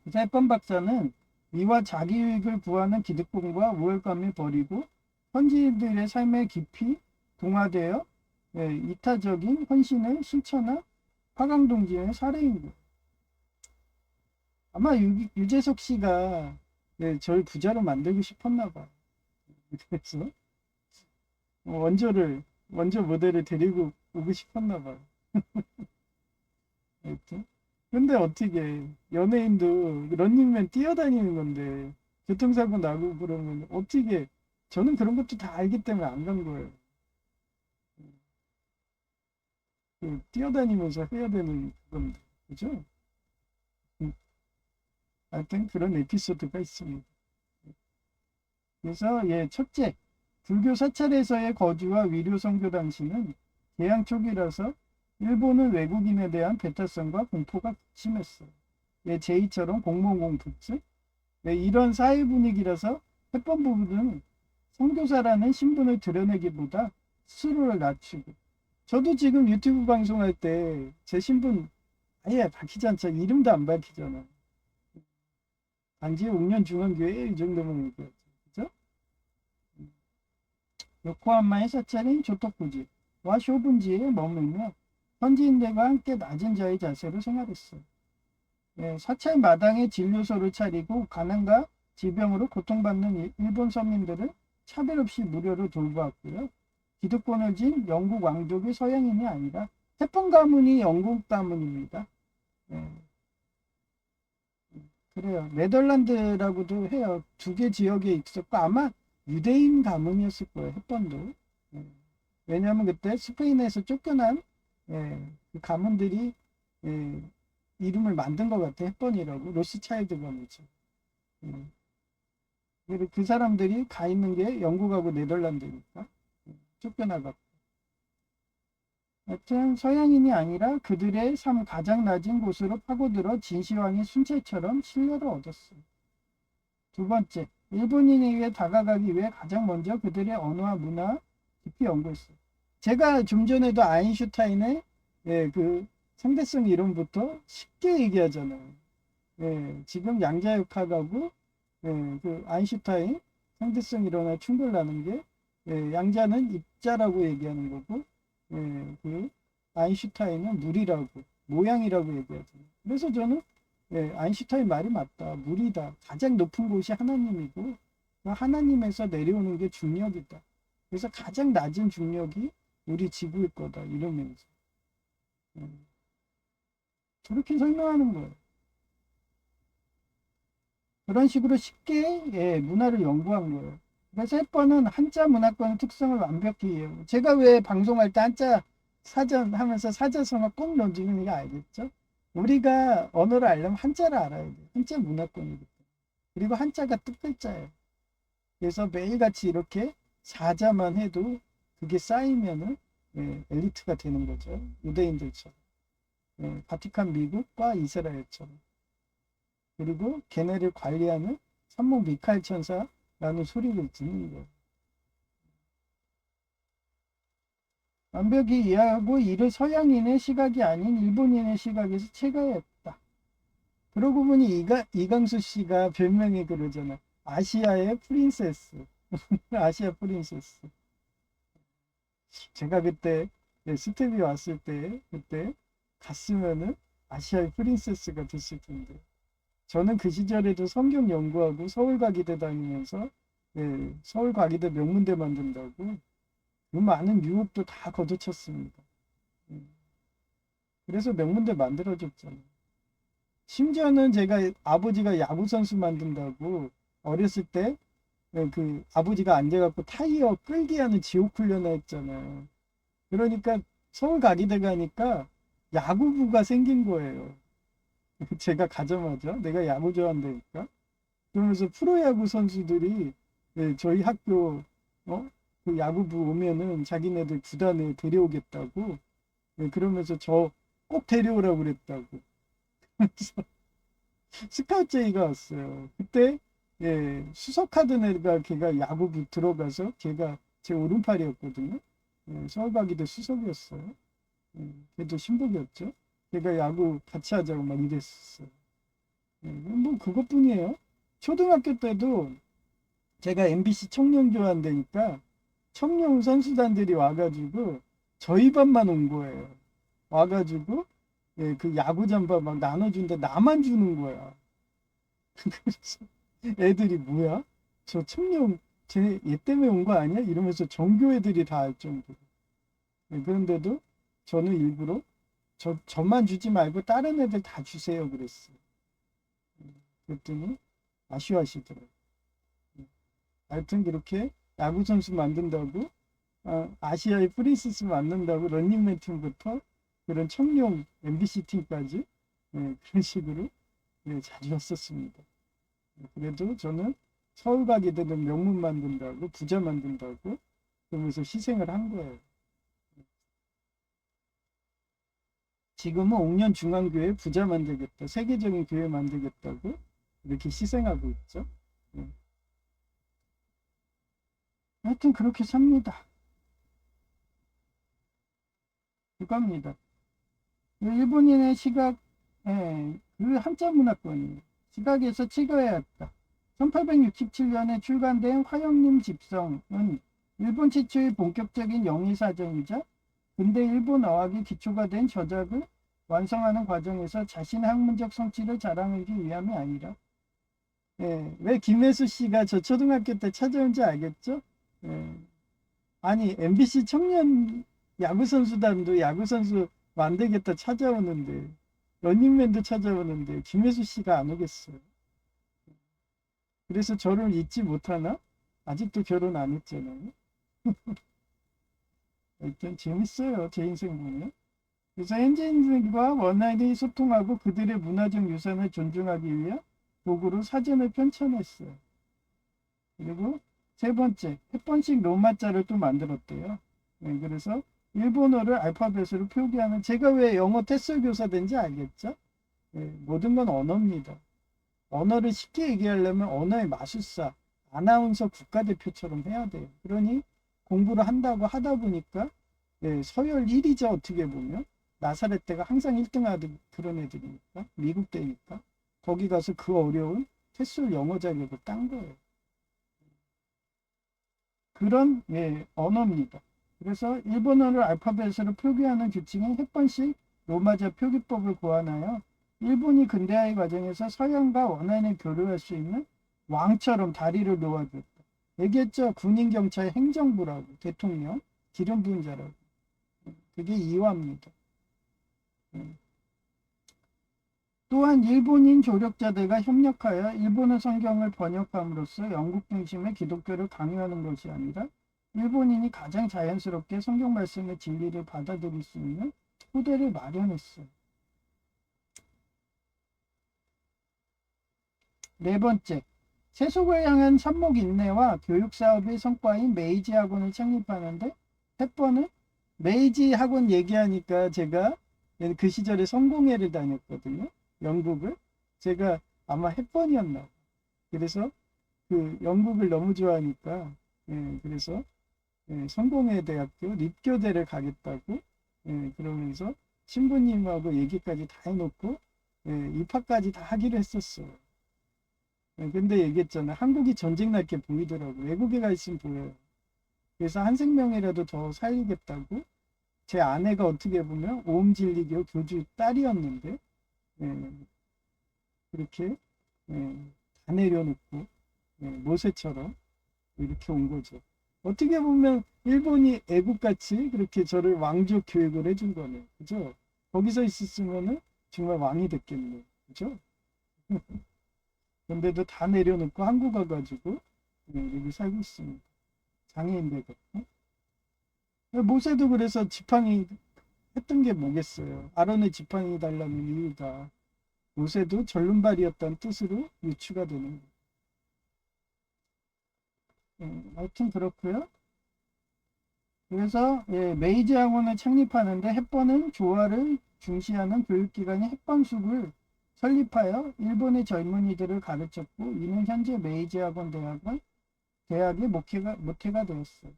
그래서 햇번 박사는 이와 자기유익을 구하는 기득권과 우월감을 버리고 현지인들의 삶에 깊이 동화되어 이타적인 헌신을 실천한 화강동지의 사례인 거예요. 아마 유재석 씨가 예, 저를 부자로 만들고 싶었나 봐. 그래서 원조 모델을 데리고 오고 싶었나 봐. 하여튼. 근데 어떻게 연예인도 런닝맨 뛰어다니는 건데 교통사고 나고 그러면 어떻게 저는 그런 것도 다 알기 때문에 안 간 거예요. 그 뛰어다니면서 해야 되는 건데 그죠? 음, 하여튼 그런 에피소드가 있습니다. 그래서 예, 첫째, 불교 사찰에서의 거주와 위료 선교 당시는 개항 초기라서 일본은 외국인에 대한 배타성과 공포가 심했어요. 예, 제2처럼 공무원공포증. 예, 이런 사회 분위기라서 해법 부분은 선교사라는 신분을 드러내기보다 스스로를 낮추고 저도 지금 유튜브 방송할 때 제 신분 아예 밝히지 않죠. 이름도 안 밝히잖아. 단지 옥년 중앙교회 이 정도면 얘기하죠. 그죠? 요코하마의 사찰인 조토쿠지와 쇼분지에 머물며 현지인들과 함께 낮은 자의 자세로 생활했어요. 예, 사찰 마당에 진료소를 차리고 가난과 질병으로 고통받는 일본 서민들을 차별 없이 무료로 돌보았고요. 기득권을 진 영국 왕족의 서양인이 아니라 태풍 가문이 영국 가문입니다. 예, 그래요. 네덜란드라고도 해요. 두 개 지역에 있었고 아마 유대인 가문이었을 거예요. 햇번도. 예. 왜냐하면 그때 스페인에서 쫓겨난 그 가문들이 이름을 만든 것 같아. 햇번이라고. 로스차일드 가문이죠. 그리고 그 사람들이 가 있는 게 영국하고 네덜란드니까 쫓겨나갔고. 하여튼 서양인이 아니라 그들의 삶 가장 낮은 곳으로 파고들어 진시황의 순찰처럼 신뢰를 얻었어요. 두 번째, 일본인에게 다가가기 위해 가장 먼저 그들의 언어와 문화 깊이 연구했어요. 제가 좀 전에도 아인슈타인의 그 상대성 이론부터 쉽게 얘기하잖아요. 지금 양자역학하고 그 아인슈타인 상대성 이론과 충돌나는 게 양자는 입자라고 얘기하는 거고 그 아인슈타인은 물이라고 모양이라고 얘기하잖아요. 그래서 저는 아인슈타인 말이 맞다. 물이다. 가장 높은 곳이 하나님이고 하나님에서 내려오는 게 중력이다. 그래서 가장 낮은 중력이 우리 지구일 거다. 이러면서 그렇게 설명하는 거예요. 그런 식으로 쉽게 문화를 연구한 거예요. 그래서 햇번은 한자 문화권의 특성을 완벽히 이해해요. 제가 왜 방송할 때 한자 사전 하면서 사자성어 꼭 넣어주는 게 알겠죠? 우리가 언어를 알려면 한자를 알아야 돼요. 한자 문화권이기 때문에. 그리고 한자가 뜻글자예요. 그래서 매일같이 이렇게 사자만 해도 그게 쌓이면은 엘리트가 되는 거죠. 유대인들처럼. 바티칸 미국과 이스라엘처럼. 그리고 걔네를 관리하는 산목 미카엘 천사라는 소리를 듣는 거예요. 완벽히 이해하고 이를 서양인의 시각이 아닌 일본인의 시각에서 체가했다. 그러고 보니 이강수 씨가 별명이 그러잖아. 아시아의 프린세스. 아시아 프린세스. 제가 그때 스텝이 왔을 때 그때 갔으면은 아시아의 프린세스가 됐을 텐데. 저는 그 시절에도 성경 연구하고 서울과기대 다니면서 서울과기대 명문대 만든다고 그 많은 유혹도 다 거둬쳤습니다. 그래서 명문대 만들어줬잖아요. 심지어는 제가 아버지가 야구선수 만든다고 어렸을 때 그 아버지가 앉아갖고 타이어 끌기 하는 지옥 훈련을 했잖아요. 그러니까 서울과기대 가니까 야구부가 생긴 거예요. 제가 가자마자 내가 야구 좋아한다니까 그러면서 프로야구 선수들이 저희 학교 그 야구부 오면은 자기네들 구단에 데려오겠다고 그러면서 저 꼭 데려오라고 그랬다고 그래서 스카우트제의가 왔어요. 그때 수석하던 애가 걔가 야구부 들어가서 걔가 제 오른팔이었거든요. 서울과기대 수석이었어요. 걔도 신복이었죠. 걔가 야구 같이 하자고 막 이랬었어요. 뭐 그것뿐이에요. 초등학교 때도 제가 MBC 청룡 좋아한다니까 청룡 선수단들이 와가지고 저희 반만 온 거예요. 와가지고 그 야구 잠바 막 나눠준데 나만 주는 거야. 그래서 애들이 뭐야? 저 청룡 얘 때문에 온 거 아니야? 이러면서 전교 애들이 다 알 정도로. 네, 그런데도 저는 일부러 저만 주지 말고 다른 애들 다 주세요 그랬어요. 그랬더니 아쉬워하시더라고요. 하여튼 그렇게 야구 선수 만든다고 아시아의 프린세스 만든다고 런닝맨 팀부터 그런 청룡 MBC 팀까지 그런 식으로 자주 왔었습니다. 그래도 저는 서울 가게 되면 명문 만든다고 부자 만든다고 그러면서 희생을 한 거예요. 지금은 옥년 중앙교회 부자 만들겠다, 세계적인 교회 만들겠다고 이렇게 희생하고 있죠. 하여튼 그렇게 삽니다. 그겁니다. 일본인의 시각, 그 한자 문화권이에요. 시각에서 찍어야 했다. 1867년에 출간된 화영림 집성은 일본 최초의 본격적인 영의사전이자 근대 일본 어학이 기초가 된 저작을 완성하는 과정에서 자신의 학문적 성취를 자랑하기 위함이 아니라 왜 김혜수 씨가 저 초등학교 때 찾아온지 알겠죠? 아니 MBC 청년 야구선수단도 야구선수 만들겠다 찾아오는데 런닝맨도 찾아오는데 김혜수 씨가 안 오겠어요. 그래서 저를 잊지 못하나? 아직도 결혼 안 했잖아요. 일단 재밌어요. 제 인생 보면. 그래서 현지인들과 원활히 소통하고 그들의 문화적 유산을 존중하기 위해 도구로 사전을 편찬했어요. 그리고 세 번째, 햇번식 로마자를 또 만들었대요. 그래서 일본어를 알파벳으로 표기하는, 제가 왜 영어 테슬 교사 된지 알겠죠? 모든 건 언어입니다. 언어를 쉽게 얘기하려면 언어의 마술사, 아나운서 국가대표처럼 해야 돼요. 그러니 공부를 한다고 하다 보니까 서열 1위죠. 어떻게 보면 나사렛 때가 항상 1등 하던 그런 애들이니까, 미국 때니까 거기 가서 그 어려운 테슬 영어 자격을 딴 거예요. 그런 언어입니다. 그래서 일본어를 알파벳으로 표기하는 규칙은 햇번식 로마자 표기법을 고안하여 일본이 근대화의 과정에서 서양과 원활히 교류할 수 있는 왕처럼 다리를 놓아줬다. 얘기했죠. 군인, 경찰, 행정부라고, 대통령, 기름 부은 자라고. 그게 이화입니다. 또한 일본인 조력자들과 협력하여 일본어 성경을 번역함으로써 영국 중심의 기독교를 강요하는 것이 아니라 일본인이 가장 자연스럽게 성경 말씀의 진리를 받아들일 수 있는 토대를 마련했어요. 네 번째, 세속을 향한 삽목 인내와 교육 사업의 성과인 메이지 학원을 창립하는데 햇번은 메이지 학원 얘기하니까 제가 그 시절에 성공회를 다녔거든요. 영국을. 제가 아마 햇번이었나. 그래서 그 영국을 너무 좋아하니까 그래서 성공회 대학교 립교대를 가겠다고 그러면서 신부님하고 얘기까지 다 해놓고 입학까지 다 하기로 했었어요. 근데 얘기했잖아. 한국이 전쟁 날 게 보이더라고. 외국에 가 있으면 보여요. 그래서 한 생명이라도 더 살리겠다고. 제 아내가 어떻게 보면 오음진리교 교주 딸이었는데 그렇게 다 내려놓고 모세처럼 이렇게 온 거죠. 어떻게 보면 일본이 애국같이 그렇게 저를 왕족 교육을 해준 거네. 그죠? 거기서 있었으면은 정말 왕이 됐겠네. 그죠? 근데도 다 내려놓고 한국 와가지고 여기 살고 있습니다. 장애인 되고. 모세도 그래서 지팡이 했던 게 뭐겠어요. 아론의 지팡이 달라는 이유가 모세도 절름발이었다는 뜻으로 유추가 되는 거예요. 하여튼 그렇고요. 그래서 메이지 학원을 창립하는데 햇번은 조화를 중시하는 교육기관인 햇번숙을 설립하여 일본의 젊은이들을 가르쳤고 이는 현재 메이지 학원 대학의 모태가 되었어요.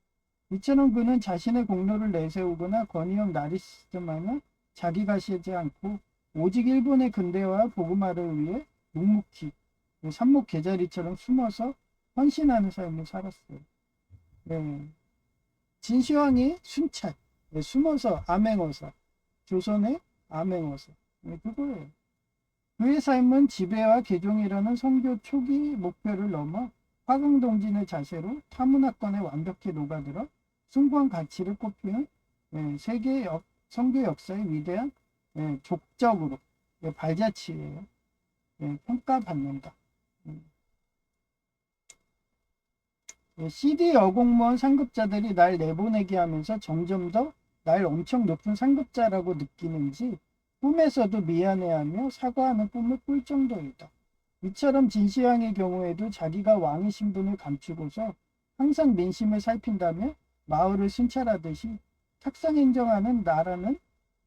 이처럼 그는 자신의 공로를 내세우거나 권위형 나르시즘하며 자기가 쉬지 않고 오직 일본의 근대화 복음화를 위해 묵묵히 삽목 개자리처럼 숨어서 헌신하는 삶을 살았어요. 진시황이 순찰, 숨어서 암행어사, 조선의 암행어사, 그거예요. 그의 삶은 지배와 개종이라는 선교 초기 목표를 넘어 화강동진의 자세로 타문화권에 완벽히 녹아들어 숭고한 가치를 꼽히는 세계 선교 역사의 위대한 족적으로 발자취예요. 평가받는다. CD 여공무원 상급자들이 날 내보내게 하면서 점점 더 날 엄청 높은 상급자라고 느끼는지 꿈에서도 미안해하며 사과하는 꿈을 꿀 정도이다. 이처럼 진시황의 경우에도 자기가 왕의 신분을 감추고서 항상 민심을 살핀다며 마을을 순찰하듯이 탁상행정하는 나라는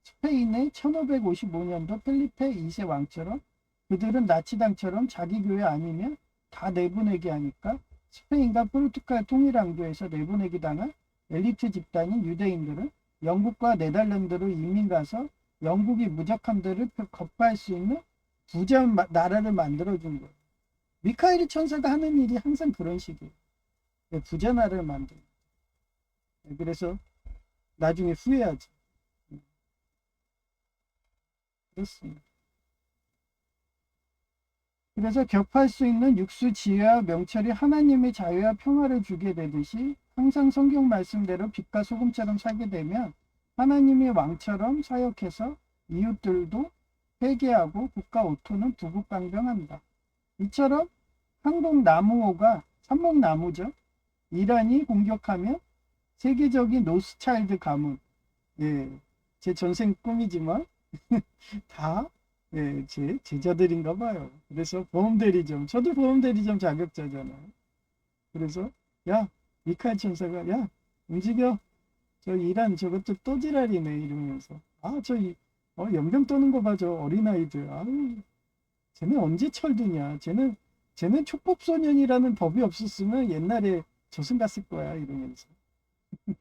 스페인의 1555년도 펠리페 2세 왕처럼 그들은 나치당처럼 자기 교회 아니면 다 내보내게 하니까 스페인과 포르투갈 통일왕조에서 내보내기 당한 엘리트 집단인 유대인들은 영국과 네덜란드로 이민 가서 영국이 무적함들을 거부할 수 있는 부자 나라를 만들어준 거예요. 미카엘 천사가 하는 일이 항상 그런 식이에요. 부자 나라를 만들고. 그래서 나중에 후회하지. 그렇습니다. 그래서 격파할 수 있는 육수 지혜와 명철이 하나님의 자유와 평화를 주게 되듯이 항상 성경 말씀대로 빛과 소금처럼 살게 되면 하나님의 왕처럼 사역해서 이웃들도 회개하고 국가 오토는 부국강병한다. 이처럼 한국 나무호가 삼목나무죠. 이란이 공격하면 세계적인 노스차일드 가문, 제 전생 꿈이지만 다 제 제자들인가 봐요. 그래서 보험대리점, 저도 보험대리점 자격자잖아요. 그래서 야 미카엘 천사가 야 움직여, 저 이란 저것도 또 지랄이네 이러면서 저 연병 떠는 거 봐, 저 어린아이들. 아유, 쟤네 언제 철드냐, 쟤는 촉법소년이라는 법이 없었으면 옛날에 조선 갔을 거야 이러면서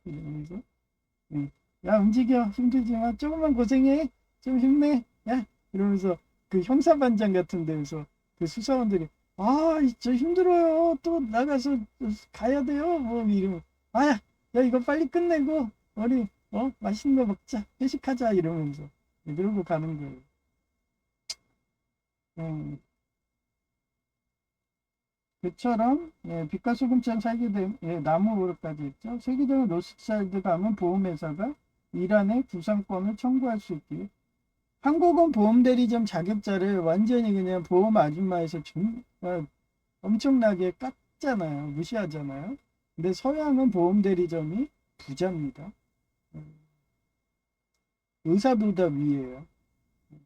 이러면서 야 움직여, 힘들지만 조금만 고생해, 좀 힘내, 야 이러면서 그 형사반장 같은 데에서 그 수사원들이 저 힘들어요, 또 나가서 가야 돼요 뭐 이러면 야 이거 빨리 끝내고 우리 맛있는 거 먹자, 회식하자 이러면서 그러고 가는 거예요. 그처럼 빛과 소금처럼 살게 된 나무로까지 했죠. 세계적인 로스차일드 가문 보험회사가 이란의 구상권을 청구할 수 있기에 한국은 보험대리점 자격자를 완전히 그냥 보험 아줌마에서 엄청나게 깎잖아요. 무시하잖아요. 근데 서양은 보험대리점이 부자입니다. 의사보다 위에요.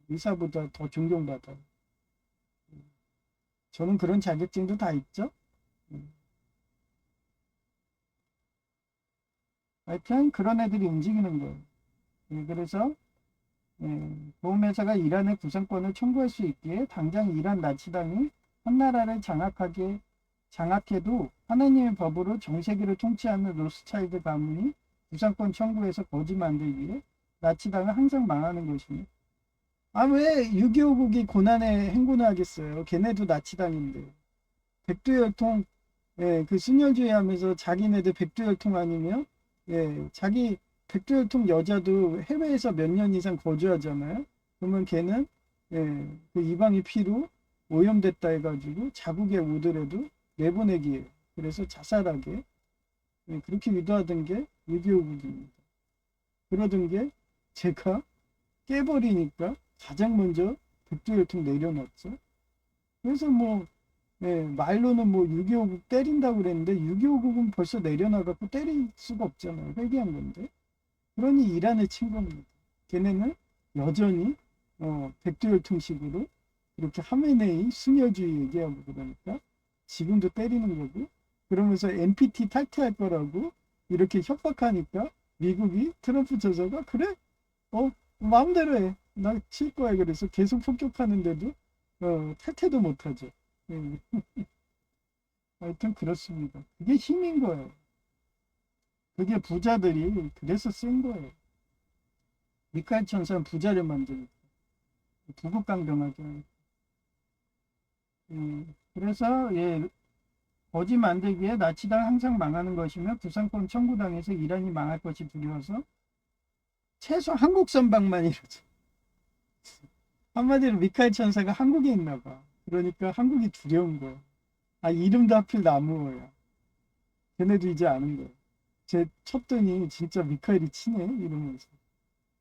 의사보다 더 존경받아요. 저는 그런 자격증도 다 있죠. 하여튼 그런 애들이 움직이는 거예요. 그래서 보험회사가 이란의 구상권을 청구할 수 있기에 당장 이란 나치당이 한 나라를 장악해도 하나님의 법으로 전 세계를 통치하는 로스차일드 가문이 구상권 청구해서 거지 만들기에 나치당은 항상 망하는 것이니 왜 6.25국이 고난의 행군을 하겠어요. 걔네도 나치당인데. 백두혈통 그 순혈주의 하면서 자기네들 백두혈통 아니면 자기 백두혈통 여자도 해외에서 몇 년 이상 거주하잖아요. 그러면 걔는 그 이방의 피로 오염됐다 해가지고 자국에 오더라도 내보내기예요. 그래서 자살하게 그렇게 유도하던 게 6.25국입니다. 그러던 게 제가 깨버리니까 가장 먼저 백두혈통 내려놨죠. 그래서 말로는 6.25국 때린다고 그랬는데 6.25국은 벌써 내려놔갖고 때릴 수가 없잖아요. 회개한 건데. 그러니 이란을 친 겁니다. 걔네는 여전히 백두혈통식으로 이렇게 하메네이 순혈주의 얘기하고 그러니까 지금도 때리는 거고, 그러면서 NPT 탈퇴할 거라고 이렇게 협박하니까 미국이 트럼프 저자가 그래? 마음대로 해. 나 칠 거야. 그래서 계속 폭격하는데도 탈퇴도 못하죠. 하여튼 그렇습니다. 그게 힘인 거예요. 그게 부자들이 그래서 쓴 거예요. 미카엘 천사는 부자를 만드니까. 부국강병하게 하니까. 그래서 거지 만들기에 나치당 항상 망하는 것이며 구상권 청구당해서 이란이 망할 것이 두려워서 최소 한국 선박만 이러죠. 한마디로 미카엘 천사가 한국에 있나 봐. 그러니까 한국이 두려운 거야. 아, 이름도 하필 나무야. 걔네도 이제 아는 거야. 제 쳤더니 진짜 미카엘이 치네 이러면서.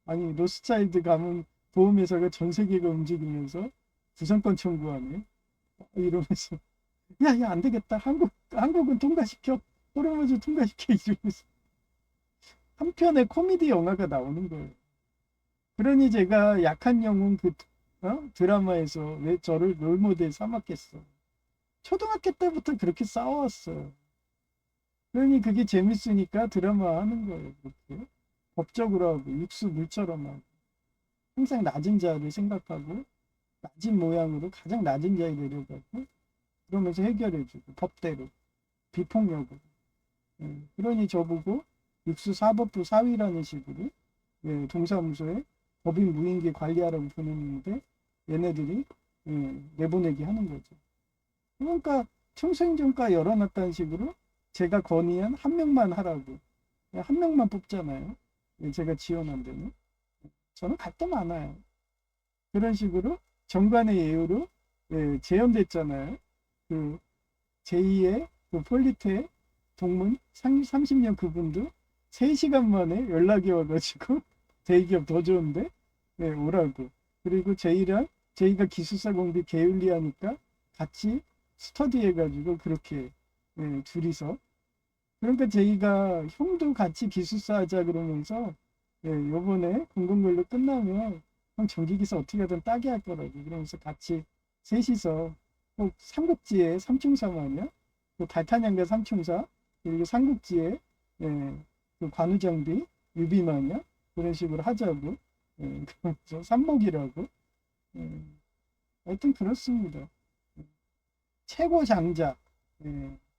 아니 로스차일드 가문 보험회사가 전 세계가 움직이면서 구상권 청구하네 이러면서 야야 안 되겠다 한국은 통과시켜 호르무즈 통과시켜 이러면서 한편의 코미디 영화가 나오는 거예요. 그러니 제가 약한 영웅 그 드라마에서 왜 저를 롤모델 삼았겠어. 초등학교 때부터 그렇게 싸워왔어요. 그러니 그게 재밌으니까 드라마 하는 거예요. 그렇게 법적으로 하고 육수 물처럼 하고 항상 낮은 자를 생각하고 낮은 모양으로 가장 낮은 자에 내려가고 그러면서 해결해주고 법대로 비폭력으로. 그러니 저보고 육수 사법부 사위라는 식으로 동사무소에 법인 무인기 관리하라고 보냈는데 얘네들이 내보내기 하는 거죠. 그러니까 총수행정과 열어놨다는 식으로 제가 건의한 한 명만 하라고 한 명만 뽑잖아요. 제가 지원한 데는 저는 갈 데 많아요. 그런 식으로 정관의 예우로 재연됐잖아요. 그 제2의 그 폴리테 동문 30년 그분도 3시간 만에 연락이 와가지고 대기업 더 좋은데 오라고. 그리고 제이가 기술사 공비 게을리하니까 같이 스터디 해가지고 그렇게 둘이서 그러니까 제이가 형도 같이 기술사 하자 그러면서 요번에 공공근로 끝나면 형 전기기사 어떻게 하든 따게 할 거라고 그러면서 같이 셋이서 꼭 삼국지에 삼총사만이야 그 달타냥과 삼총사 그리고 삼국지에 그 관우장비 유비만이야 그런 식으로 하자고 그러면서 삼목이라고 하여튼 그렇습니다. 최고 장자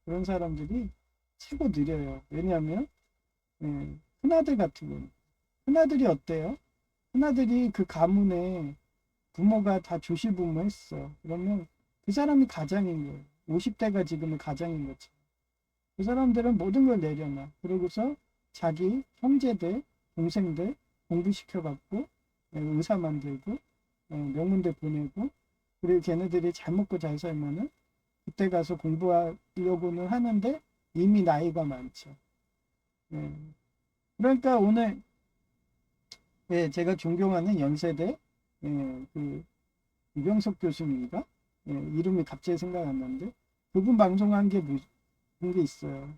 그런 사람들이 최고 느려요. 왜냐하면 큰아들 같은 경우 큰아들이 어때요? 큰아들이 그 가문에 부모가 다 조실부모 했어. 그러면 그 사람이 가장인 거예요. 50대가 지금은 가장인 거죠. 그 사람들은 모든 걸 내려놔. 그러고서 자기 형제들, 동생들 공부시켜갖고 의사 만들고 명문대 보내고 그리고 걔네들이 잘 먹고 잘 살면은 그때 가서 공부하려고는 하는데 이미 나이가 많죠. 그러니까 오늘 제가 존경하는 연세대 그 이병석 교수님인가 이름이 갑자기 생각 안 나는데 그분 방송한 게 그런 게 있어요.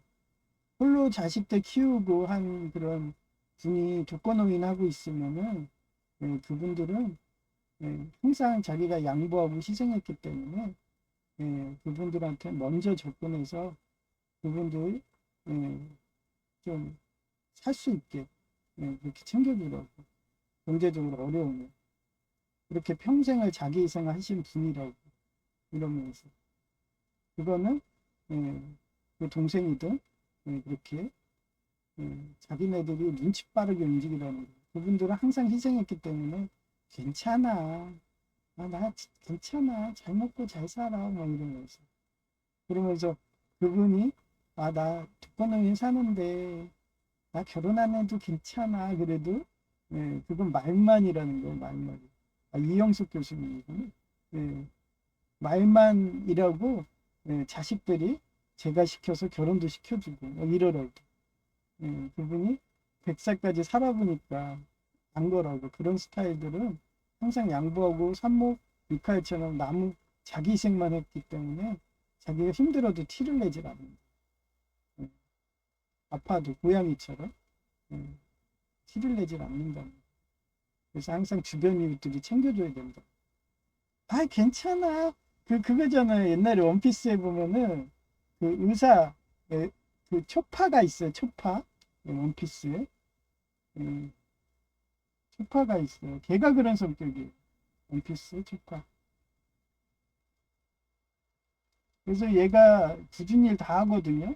홀로 자식들 키우고 한 그런 분이 독거노인 하고 있으면은 그분들은 항상 자기가 양보하고 희생했기 때문에 그분들한테 먼저 접근해서 그분들 좀 살 수 있게 그렇게 챙겨주라고 경제적으로 어려우면 그렇게 평생을 자기 희생을 하신 분이라고 이러면서 그거는 그 동생이든 그렇게 자기네들이 눈치 빠르게 움직이라는 거예요. 그분들은 항상 희생했기 때문에 괜찮아. 나 괜찮아. 잘 먹고 잘 살아. 뭐 이러면서. 그러면서 그분이 나 독거노인 사는데 나 결혼 안 해도 괜찮아. 그래도 그건 말만이라는 거예요. 말만. 이영숙 교수님이군요. 말만이라고 자식들이 제가 시켜서 결혼도 시켜주고 이러라고. 그분이 100살까지 살아보니까 안 거라고. 그런 스타일들은 항상 양보하고 산모 미카엘처럼 나무 자기 희생만 했기 때문에 자기가 힘들어도 티를 내질 않는다. 아파도 고양이처럼 티를 내질 않는다. 그래서 항상 주변 이웃들이 챙겨줘야 된다. 괜찮아. 그거잖아요. 옛날에 원피스에 보면은 그 의사 그 초파가 있어요. 초파 원피스에 초파가 있어요. 걔가 그런 성격이에요. 원피스 초파. 그래서 얘가 굳은 일 다 하거든요.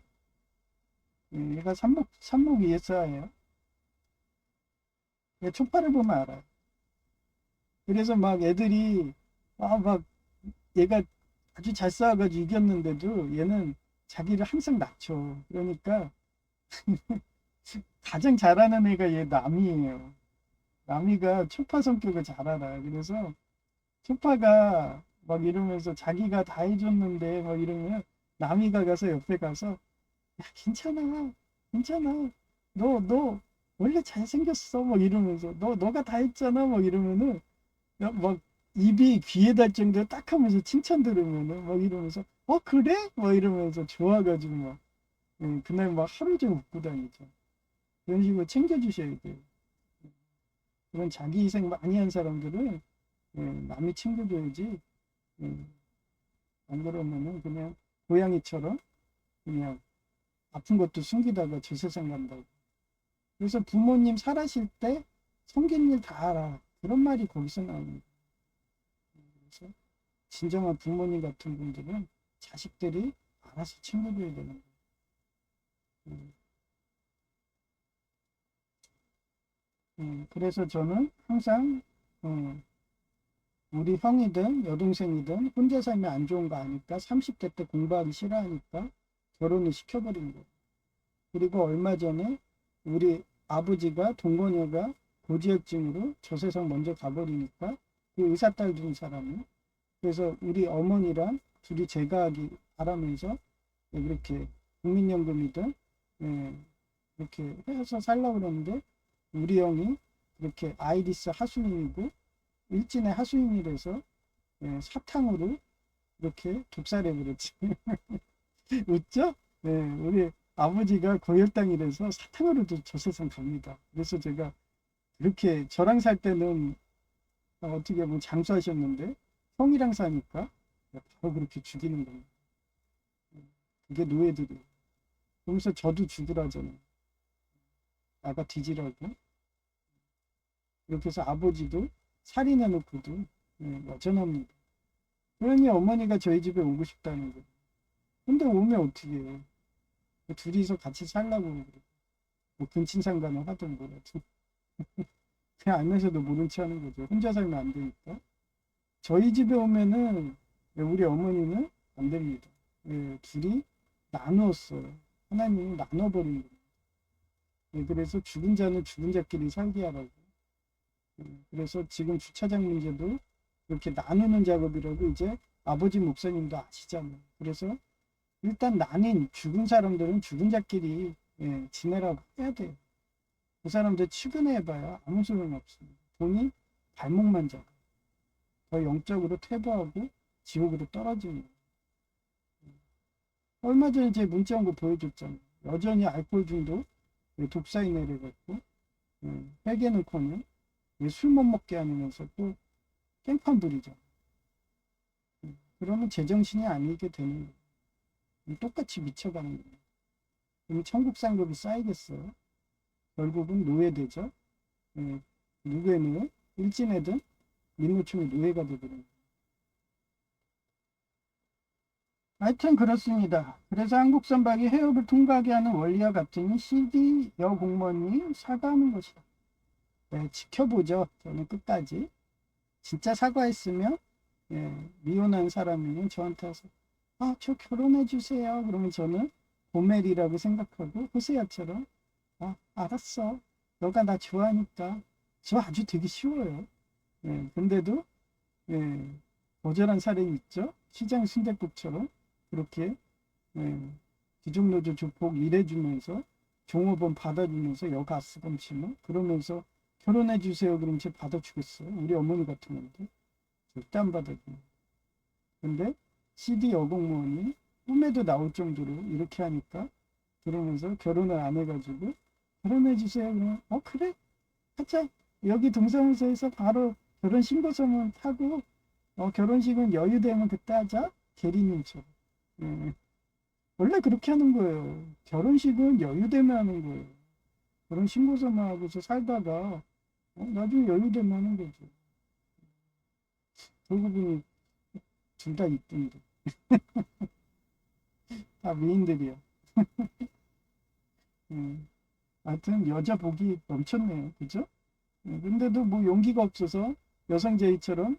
얘가 삼목 ESR예요. 초파를 보면 알아요. 그래서 막 애들이 막 얘가 아주 잘 싸워가지고 이겼는데도 얘는 자기를 항상 낮춰. 그러니까 가장 잘하는 애가 얘 남이에요. 남이가 초파 성격을 잘 알아. 그래서 소파가 막 이러면서 자기가 다 해줬는데 막 이러면 남이가 가서 옆에 가서 야, 괜찮아, 괜찮아. 너 원래 잘생겼어. 막 이러면서 너가 다 했잖아. 막 이러면은 막 입이 귀에 닿을 정도로 딱 하면서 칭찬 들으면은 막 이러면서 그래? 막 이러면서 좋아가지고 막 그날 막 하루 종일 웃고 다니죠. 그런 식으로 챙겨주셔야 돼요. 그런 자기 희생 많이 한 사람들은 남이 챙겨줘야지. 예, 안 그러면은 그냥 고양이처럼 그냥 아픈 것도 숨기다가 저 세상 간다고. 그래서 부모님 살아실 때 섬긴 일 다 알아. 그런 말이 거기서 나옵니다. 그래서 진정한 부모님 같은 분들은 자식들이 알아서 챙겨줘야 되는 거예요. 그래서 저는 항상 우리 형이든 여동생이든 혼자 살면 안 좋은 거 아니까 30대 때 공부하기 싫어하니까 결혼을 시켜버린 거예요. 그리고 얼마 전에 우리 아버지가 동거녀가 고지혈증으로 저 세상 먼저 가버리니까 그 의사딸 둔 사람이 그래서 우리 어머니랑 둘이 제가 하기 바라면서 이렇게 국민연금이든 이렇게 해서 살려고 그러는데 우리 형이 이렇게 아이리스 하수인이고 일진의 하수인이라서 사탕으로 이렇게 독살해 버렸지. 웃죠? 네, 우리 아버지가 고혈당이라서 사탕으로도 저 세상 갑니다. 그래서 제가 이렇게 저랑 살 때는 어떻게 보면 장수하셨는데 형이랑 사니까 바로 그렇게 죽이는 겁니다. 그게 노예들이에요. 그러면서 저도 죽으라잖아요. 나가 뒤지라고. 이렇게 해서 아버지도 살인해놓고도 여전합니다. 그러니 어머니가 저희 집에 오고 싶다는 거예요. 근데 오면 어떻게 해요? 둘이서 같이 살라고 그래. 뭐 근친상간을 하던 거라도. 그냥 알면서도 모른 체 하는 거죠. 혼자 살면 안 되니까. 저희 집에 오면은 우리 어머니는 안 됩니다. 둘이 나누었어요. 하나님이 나눠버린 거예요. 그래서 죽은 자는 죽은 자끼리 살게 하라고. 그래서 지금 주차장 문제도 이렇게 나누는 작업이라고 이제 아버지 목사님도 아시잖아요. 그래서 일단 나는 죽은 사람들은 죽은 자끼리 지내라고 해야 돼요. 그 사람들 출근해봐야 아무 소용 없습니다. 돈이 발목만 잡아. 더 영적으로 퇴보하고 지옥으로 떨어집니다. 얼마 전에 제 문자 온 거 보여줬잖아요. 여전히 알코올 중독, 독사에 내려갔고 회계는커녕 술 못 먹게 하면서 또 깽판 부리죠. 그러면 제정신이 아니게 되는 거예요. 똑같이 미쳐가는 거예요. 그럼 천국 상급이 쌓이겠어요. 결국은 노예되죠. 누구의 일진애든 민노총의 노예가 되거든요. 하여튼 그렇습니다. 그래서 한국 선박이 해협을 통과하게 하는 원리와 같으니 CD 여공무원이 사과하는 것이다. 지켜보죠. 저는 끝까지. 진짜 사과했으면 미혼한 사람이면 저한테 와서 저 결혼해 주세요. 그러면 저는 고멜이라고 생각하고 호세아처럼 알았어. 너가 나 좋아하니까. 저 아주 되게 쉬워요. 근데도 거절한 사례 있죠. 시장 순댓국처럼 그렇게 귀족노조 조폭 일해주면서 종업원 받아주면서 여가스금치면 그러면서 결혼해 주세요. 그러면 쟤 받아주겠어요. 우리 어머니 같은 건데 절대 안 받아줍니다. 근데 CD 여공무원이 꿈에도 나올 정도로 이렇게 하니까 그러면서 결혼을 안 해가지고 결혼해 주세요. 그러면 그래 하자. 여기 동사무소에서 바로 결혼 신고서만 타고 결혼식은 여유되면 그때 하자. 계리님처럼. 원래 그렇게 하는 거예요. 결혼식은 여유되면 하는 거예요. 결혼 신고서만 하고서 살다가 나중에 여유되면 하는 거죠. 그러고 보니 둘 다 이쁜데. 다 미인들이야. 하여튼 여자 복이 넘쳤네요. 그죠? 근데도 뭐 용기가 없어서 여성 제이처럼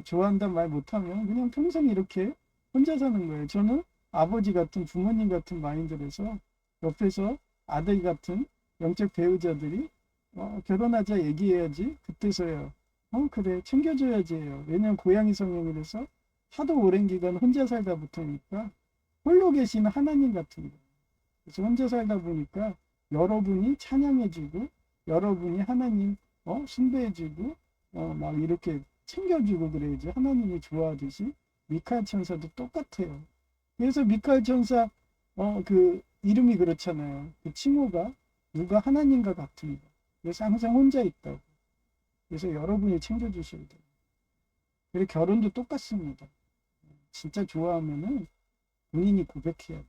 좋아한다는 말 못하면 그냥 평생 이렇게 혼자 사는 거예요. 저는 아버지 같은 부모님 같은 마인드에서 옆에서 아들 같은 영적 배우자들이 결혼하자 얘기해야지 그때서야 그래. 챙겨줘야지요. 왜냐면 고양이 성향이라서 하도 오랜 기간 혼자 살다 보니까 홀로 계시는 하나님 같은 거. 그래서 혼자 살다 보니까 여러분이 찬양해주고 여러분이 하나님 숭배해주고 막 이렇게 챙겨주고 그래야지 하나님이 좋아하듯이 미카엘 천사도 똑같아요. 그래서 미카엘 천사 그 이름이 그렇잖아요. 그 칭호가 누가 하나님과 같은 거. 그래서 항상 혼자 있다고. 그래서 여러분이 챙겨주셔야 돼요. 그리고 결혼도 똑같습니다. 진짜 좋아하면은 본인이 고백해야 돼.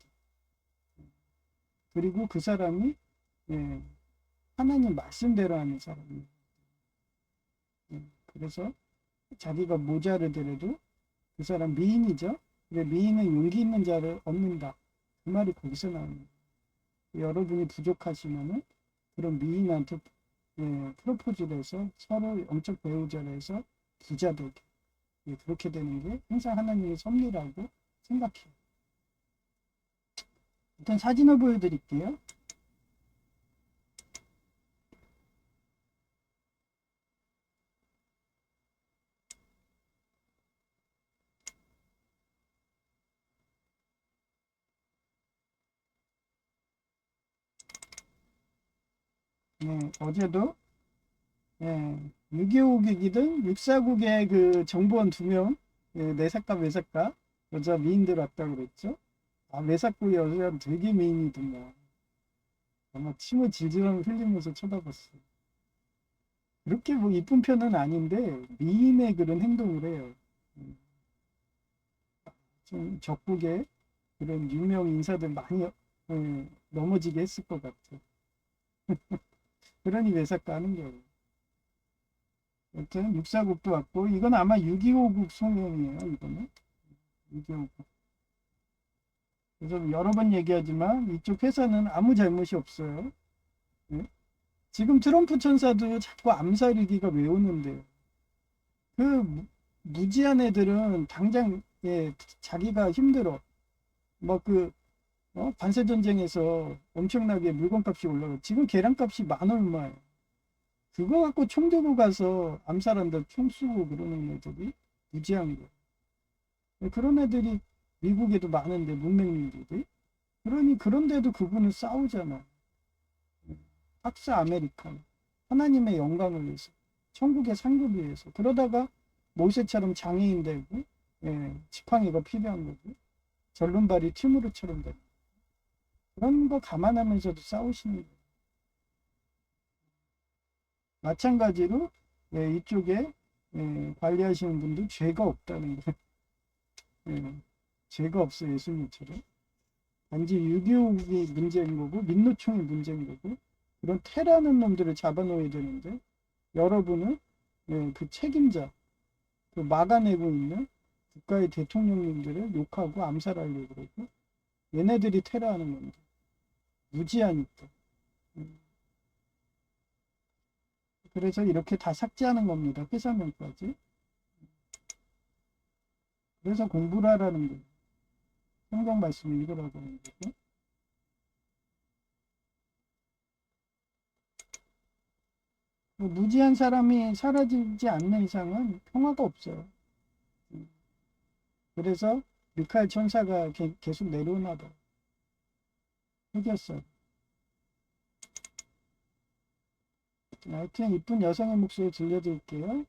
그리고 그 사람이 예, 하나님 말씀대로 하는 사람이에요. 그래서 자기가 모자르더라도 그 사람 미인이죠. 근데 미인은 용기 있는 자를 얻는다. 그 말이 거기서 나옵니다. 여러분이 부족하시면은 그런 미인한테 프로포즈를 해서 서로 영적 배우자를 해서 부자 되게 그렇게 되는 게 항상 하나님의 섭리라고 생각해요. 일단 사진을 보여드릴게요. 어제도 625국이든 649국의 그 정보원 2명 내사과 외사과 여자 미인들 왔다고 그랬죠. 외사과 여자 되게 미인이더만 아마 침을 질질 흘리면서 쳐다봤어요. 그렇게 뭐 이쁜 편은 아닌데 미인의 그런 행동을 해요. 좀 적국에 그런 유명 인사들 많이 넘어지게 했을 것 같아요. 그러니 외사과 하는 거예요. 여튼 649국도 왔고 이건 아마 625국 송영이에요. 이거는 625국. 그래서 여러 번 얘기하지만 이쪽 회사는 아무 잘못이 없어요. 네? 지금 트럼프 천사도 자꾸 암살 위기가 왜 오는데요. 그 무지한 애들은 당장 자기가 힘들어. 뭐그 관세 전쟁에서 엄청나게 물건값이 올라가. 지금 계란값이 만 얼마예요. 그거 갖고 총 들고 가서 암살한다, 총 쏘고 그러는 애들이 무지한 거. 그런 애들이 미국에도 많은데 문맹민들이. 그러니 그런데도 그분은 싸우잖아. 박사 아메리칸. 하나님의 영광을 위해서. 천국의 상급을 위해서. 그러다가 모세처럼 장애인 되고 지팡이가 필요한 거고. 절름발이 티무르처럼 되고. 그런 거 감안하면서도 싸우시는 거예요. 마찬가지로 이쪽에 관리하시는 분도 죄가 없다는 거예요. 죄가 없어요. 예수님처럼. 단지 유교국이 문제인 거고 민노총이 문제인 거고 그런 테라는 놈들을 잡아놓아야 되는데 여러분은 그 책임자 그 막아내고 있는 국가의 대통령님들을 욕하고 암살하려고 그러고 얘네들이 테러하는 겁니다. 무지하니까. 그래서 이렇게 다 삭제하는 겁니다. 회사명까지. 그래서 공부를 하라는 거예요. 성경 말씀을 읽으라고 하는 거고. 무지한 사람이 사라지지 않는 이상은 평화가 없어요. 그래서 미카엘 천사가 계속 내려오나 봐. 이겼어요. 하여튼 이쁜 여성의 목소리 들려드릴게요.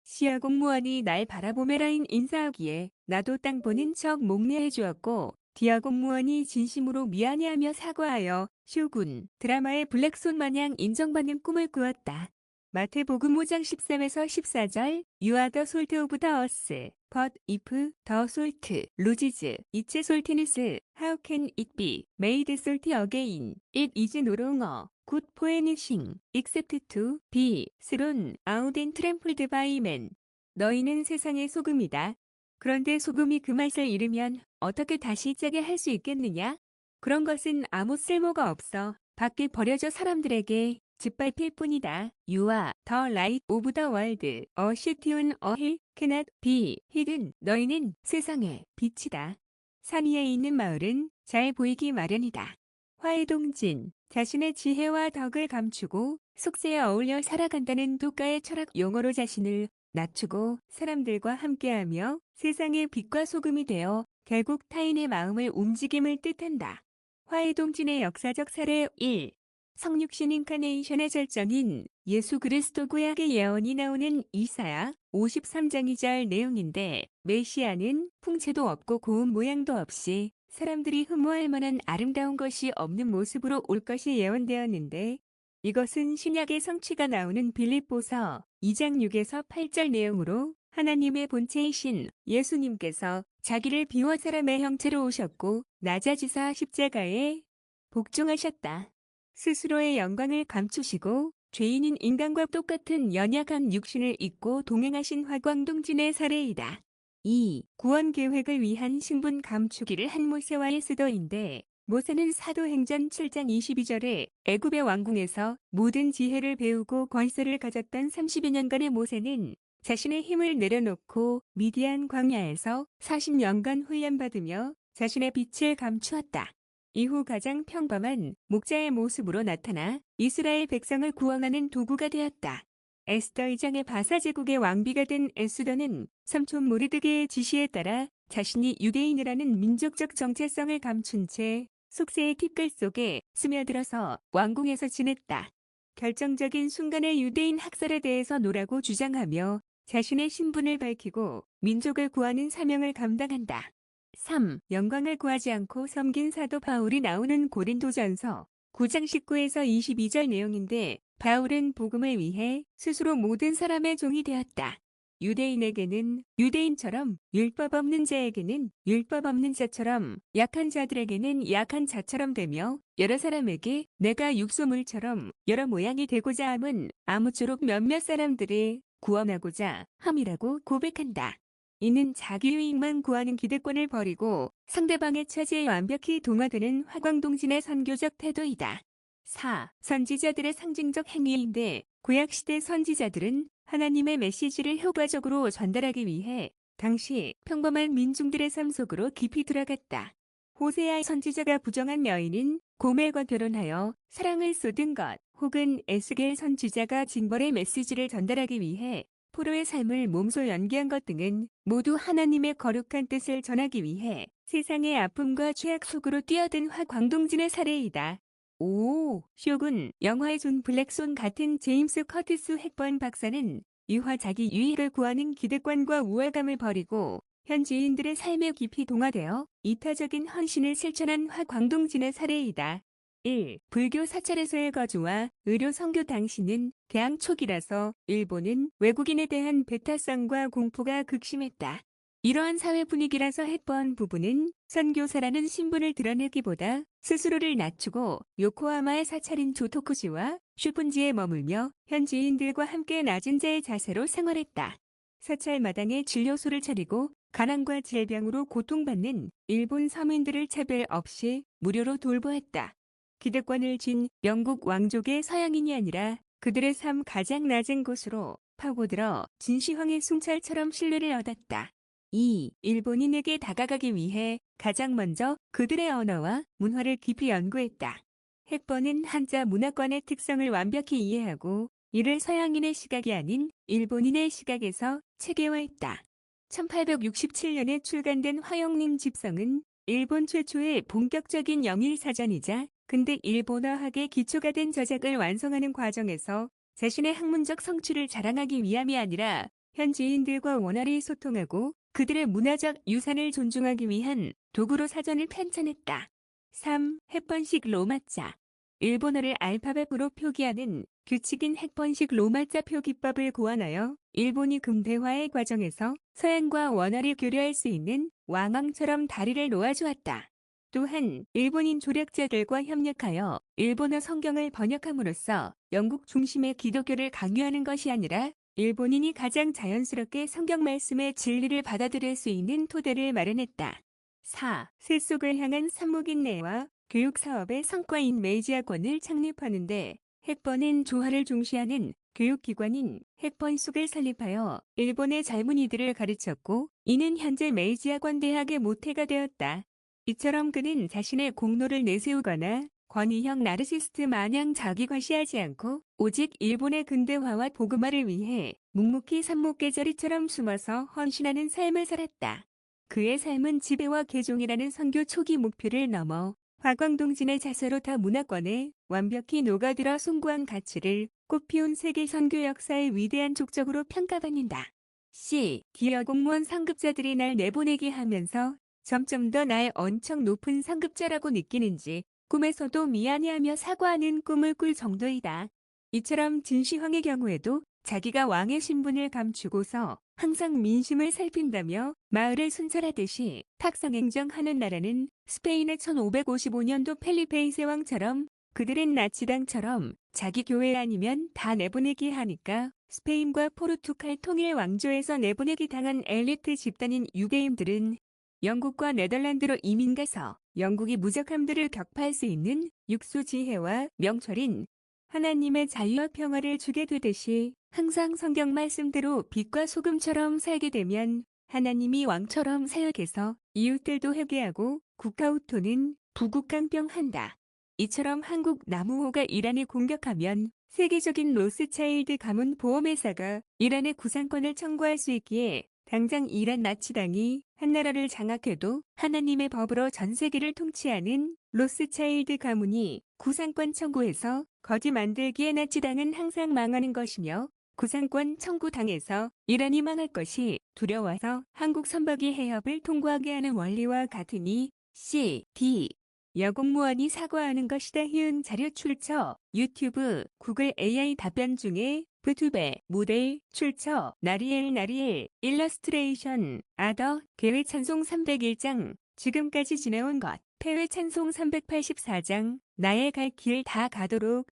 시야 공무원이 날 바라보메라인 인사하기에 나도 땅 보는 척 목례해 주었고 디아 공무원이 진심으로 미안해하며 사과하여 쇼군 드라마의 블랙손 마냥 인정받는 꿈을 꾸었다. 마태복음 5장 13에서 14절 You are the salt of the earth, but if the salt loses its saltiness, how can it be made salty again? It is no longer good for anything except to be thrown out and trampled by men. 너희는 세상의 소금이다. 그런데 소금이 그 맛을 잃으면 어떻게 다시 짜게 할 수 있겠느냐? 그런 것은 아무 쓸모가 없어 밖에 버려져 사람들에게 짓밟힐 뿐이다. You are the light of the world. A city on a hill cannot be hidden. 너희는 세상의 빛이다. 산 위에 있는 마을은 잘 보이기 마련이다. 화해동진, 자신의 지혜와 덕을 감추고 속세에 어울려 살아간다는 독가의 철학 용어로 자신을 낮추고 사람들과 함께하며 세상의 빛과 소금이 되어 결국 타인의 마음을 움직임을 뜻한다. 화해동진의 역사적 사례 1. 성육신 인카네이션의 절정인 예수 그리스도 구약의 예언이 나오는 이사야 53장 2절 내용인데 메시아는 풍채도 없고 고운 모양도 없이 사람들이 흠모할 만한 아름다운 것이 없는 모습으로 올 것이 예언되었는데 이것은 신약의 성취가 나오는 빌립보서 2장 6에서 8절 내용으로 하나님의 본체이신 예수님께서 자기를 비워 사람의 형체로 오셨고 낮아지사 십자가에 복종하셨다. 스스로의 영광을 감추시고 죄인인 인간과 똑같은 연약한 육신을 입고 동행하신 화광동진의 사례이다. 2. 구원 계획을 위한 신분 감추기를 한 모세와의 수도인데 모세는 사도행전 7장 22절에 애굽의 왕궁에서 모든 지혜를 배우고 권세를 가졌던 30여 년간의 모세는 자신의 힘을 내려놓고 미디안 광야에서 40년간 훈련받으며 자신의 빛을 감추었다. 이후 가장 평범한 목자의 모습으로 나타나 이스라엘 백성을 구원하는 도구가 되었다. 에스더 2장의 바사 제국의 왕비가 된 에스더는 삼촌 모르드게의 지시에 따라 자신이 유대인이라는 민족적 정체성을 감춘 채 속세의 티끌 속에 스며들어서 왕궁에서 지냈다. 결정적인 순간의 유대인 학살에 대해서 노라고 주장하며 자신의 신분을 밝히고 민족을 구하는 사명을 감당한다. 3. 영광을 구하지 않고 섬긴 사도 바울이 나오는 고린도전서 9장 19에서 22절 내용인데 바울은 복음을 위해 스스로 모든 사람의 종이 되었다. 유대인에게는 유대인처럼 율법 없는 자에게는 율법 없는 자처럼 약한 자들에게는 약한 자처럼 되며 여러 사람에게 내가 육소물처럼 여러 모양이 되고자 함은 아무쪼록 몇몇 사람들을 구원하고자 함이라고 고백한다. 이는 자기 유익만 구하는 기득권을 버리고 상대방의 차지에 완벽히 동화되는 화광동진의 선교적 태도이다. 4. 선지자들의 상징적 행위인데 구약시대 선지자들은 하나님의 메시지를 효과적으로 전달하기 위해 당시 평범한 민중들의 삶 속으로 깊이 들어갔다. 호세아 선지자가 부정한 여인인 고멜과 결혼하여 사랑을 쏟은 것, 혹은 에스겔 선지자가 징벌의 메시지를 전달하기 위해 포로의 삶을 몸소 연기한 것 등은 모두 하나님의 거룩한 뜻을 전하기 위해 세상의 아픔과 죄악 속으로 뛰어든 화광동진의 사례이다. 5. 쇼군, 영화의 존 블랙손 같은 제임스 커티스 핵번 박사는 이화 자기 유익을 구하는 기득권과 우월감을 버리고 현지인들의 삶에 깊이 동화되어 이타적인 헌신을 실천한 화광동진의 사례이다. 1. 불교 사찰에서의 거주와 의료 선교 당시는 개항 초기라서 일본은 외국인에 대한 배타성과 공포가 극심했다. 이러한 사회 분위기라서 했번 부부는 선교사라는 신분을 드러내기보다 스스로를 낮추고 요코하마의 사찰인 조토쿠지와 슈푼지에 머물며 현지인들과 함께 낮은 자의 자세로 생활했다. 사찰 마당에 진료소를 차리고 가난과 질병으로 고통받는 일본 서민들을 차별 없이 무료로 돌보았다. 기득권을 쥔 영국 왕족의 서양인이 아니라 그들의 삶 가장 낮은 곳으로 파고들어 진시황의 숭찰처럼 신뢰를 얻었다. 2. 일본인에게 다가가기 위해 가장 먼저 그들의 언어와 문화를 깊이 연구했다. 핵번은 한자 문화권의 특성을 완벽히 이해하고 이를 서양인의 시각이 아닌 일본인의 시각에서 체계화했다. 1867년에 출간된 화영림 집성은 일본 최초의 본격적인 영일사전이자 근대 일본어학의 기초가 된 저작을 완성하는 과정에서 자신의 학문적 성취를 자랑하기 위함이 아니라 현지인들과 원활히 소통하고 그들의 문화적 유산을 존중하기 위한 도구로 사전을 편찬했다. 3. 핵번식 로마자. 일본어를 알파벳으로 표기하는 규칙인 핵번식 로마자 표기법을 고안하여 일본이 근대화의 과정에서 서양과 원활히 교류할 수 있는 왕왕처럼 다리를 놓아주었다. 또한 일본인 조력자들과 협력하여 일본어 성경을 번역함으로써 영국 중심의 기독교를 강요하는 것이 아니라 일본인이 가장 자연스럽게 성경 말씀의 진리를 받아들일 수 있는 토대를 마련했다. 4. 세속을 향한 산목인내와 교육 사업의 성과인 메이지학원을 창립하는데 핵번엔 조화를 중시하는 교육기관인 핵번숙을 설립하여 일본의 젊은이들을 가르쳤고 이는 현재 메이지학원 대학의 모태가 되었다. 이처럼 그는 자신의 공로를 내세우거나 권위형 나르시스트 마냥 자기과시하지 않고 오직 일본의 근대화와 복음화를 위해 묵묵히 산목계자리처럼 숨어서 헌신하는 삶을 살았다. 그의 삶은 지배와 개종이라는 선교 초기 목표를 넘어 화광동진의 자세로타 문화권에 완벽히 녹아들어 숭고한 가치를 꽃피운 세계 선교 역사의 위대한 족적으로 평가받는다. C. 기여 공무원 상급자들이 날 내보내게 하면서 점점 더 날 엄청 높은 상급자라고 느끼는지 꿈에서도 미안해하며 사과하는 꿈을 꿀 정도이다. 이처럼 진시황의 경우에도 자기가 왕의 신분을 감추고서 항상 민심을 살핀다며 마을을 순찰하듯이 탁상행정하는 나라는 스페인의 1555년도 펠리페 2세 왕처럼 그들은 나치당처럼 자기 교회 아니면 다 내보내기 하니까 스페인과 포르투갈 통일 왕조에서 내보내기 당한 엘리트 집단인 유대인들은 영국과 네덜란드로 이민 가서 영국이 무적함들을 격파할 수 있는 육수 지혜와 명철인 하나님의 자유와 평화를 주게 되듯이 항상 성경 말씀대로 빛과 소금처럼 살게 되면 하나님이 왕처럼 사역해서 이웃들도 회개하고 국가우토는 부국강병한다. 이처럼 한국 나무호가 이란을 공격하면 세계적인 로스차일드 가문 보험회사가 이란의 구상권을 청구할 수 있기에 당장 이란 나치당이 한나라를 장악해도 하나님의 법으로 전 세계를 통치하는 로스차일드 가문이 구상권 청구해서 거지 만들기에 나치당은 항상 망하는 것이며 구상권 청구당해서 이란이 망할 것이 두려워서 한국 선박이 해협을 통과하게 하는 원리와 같으니 C, D. 여공무원이 사과하는 것이다. 희은 자료 출처 유튜브 구글 AI 답변 중에 부투베 모델 출처 나리엘 일러스트레이션 아더 계획 찬송 301장 지금까지 지내온 것 폐회 찬송 384장 나의 갈 길 다 가도록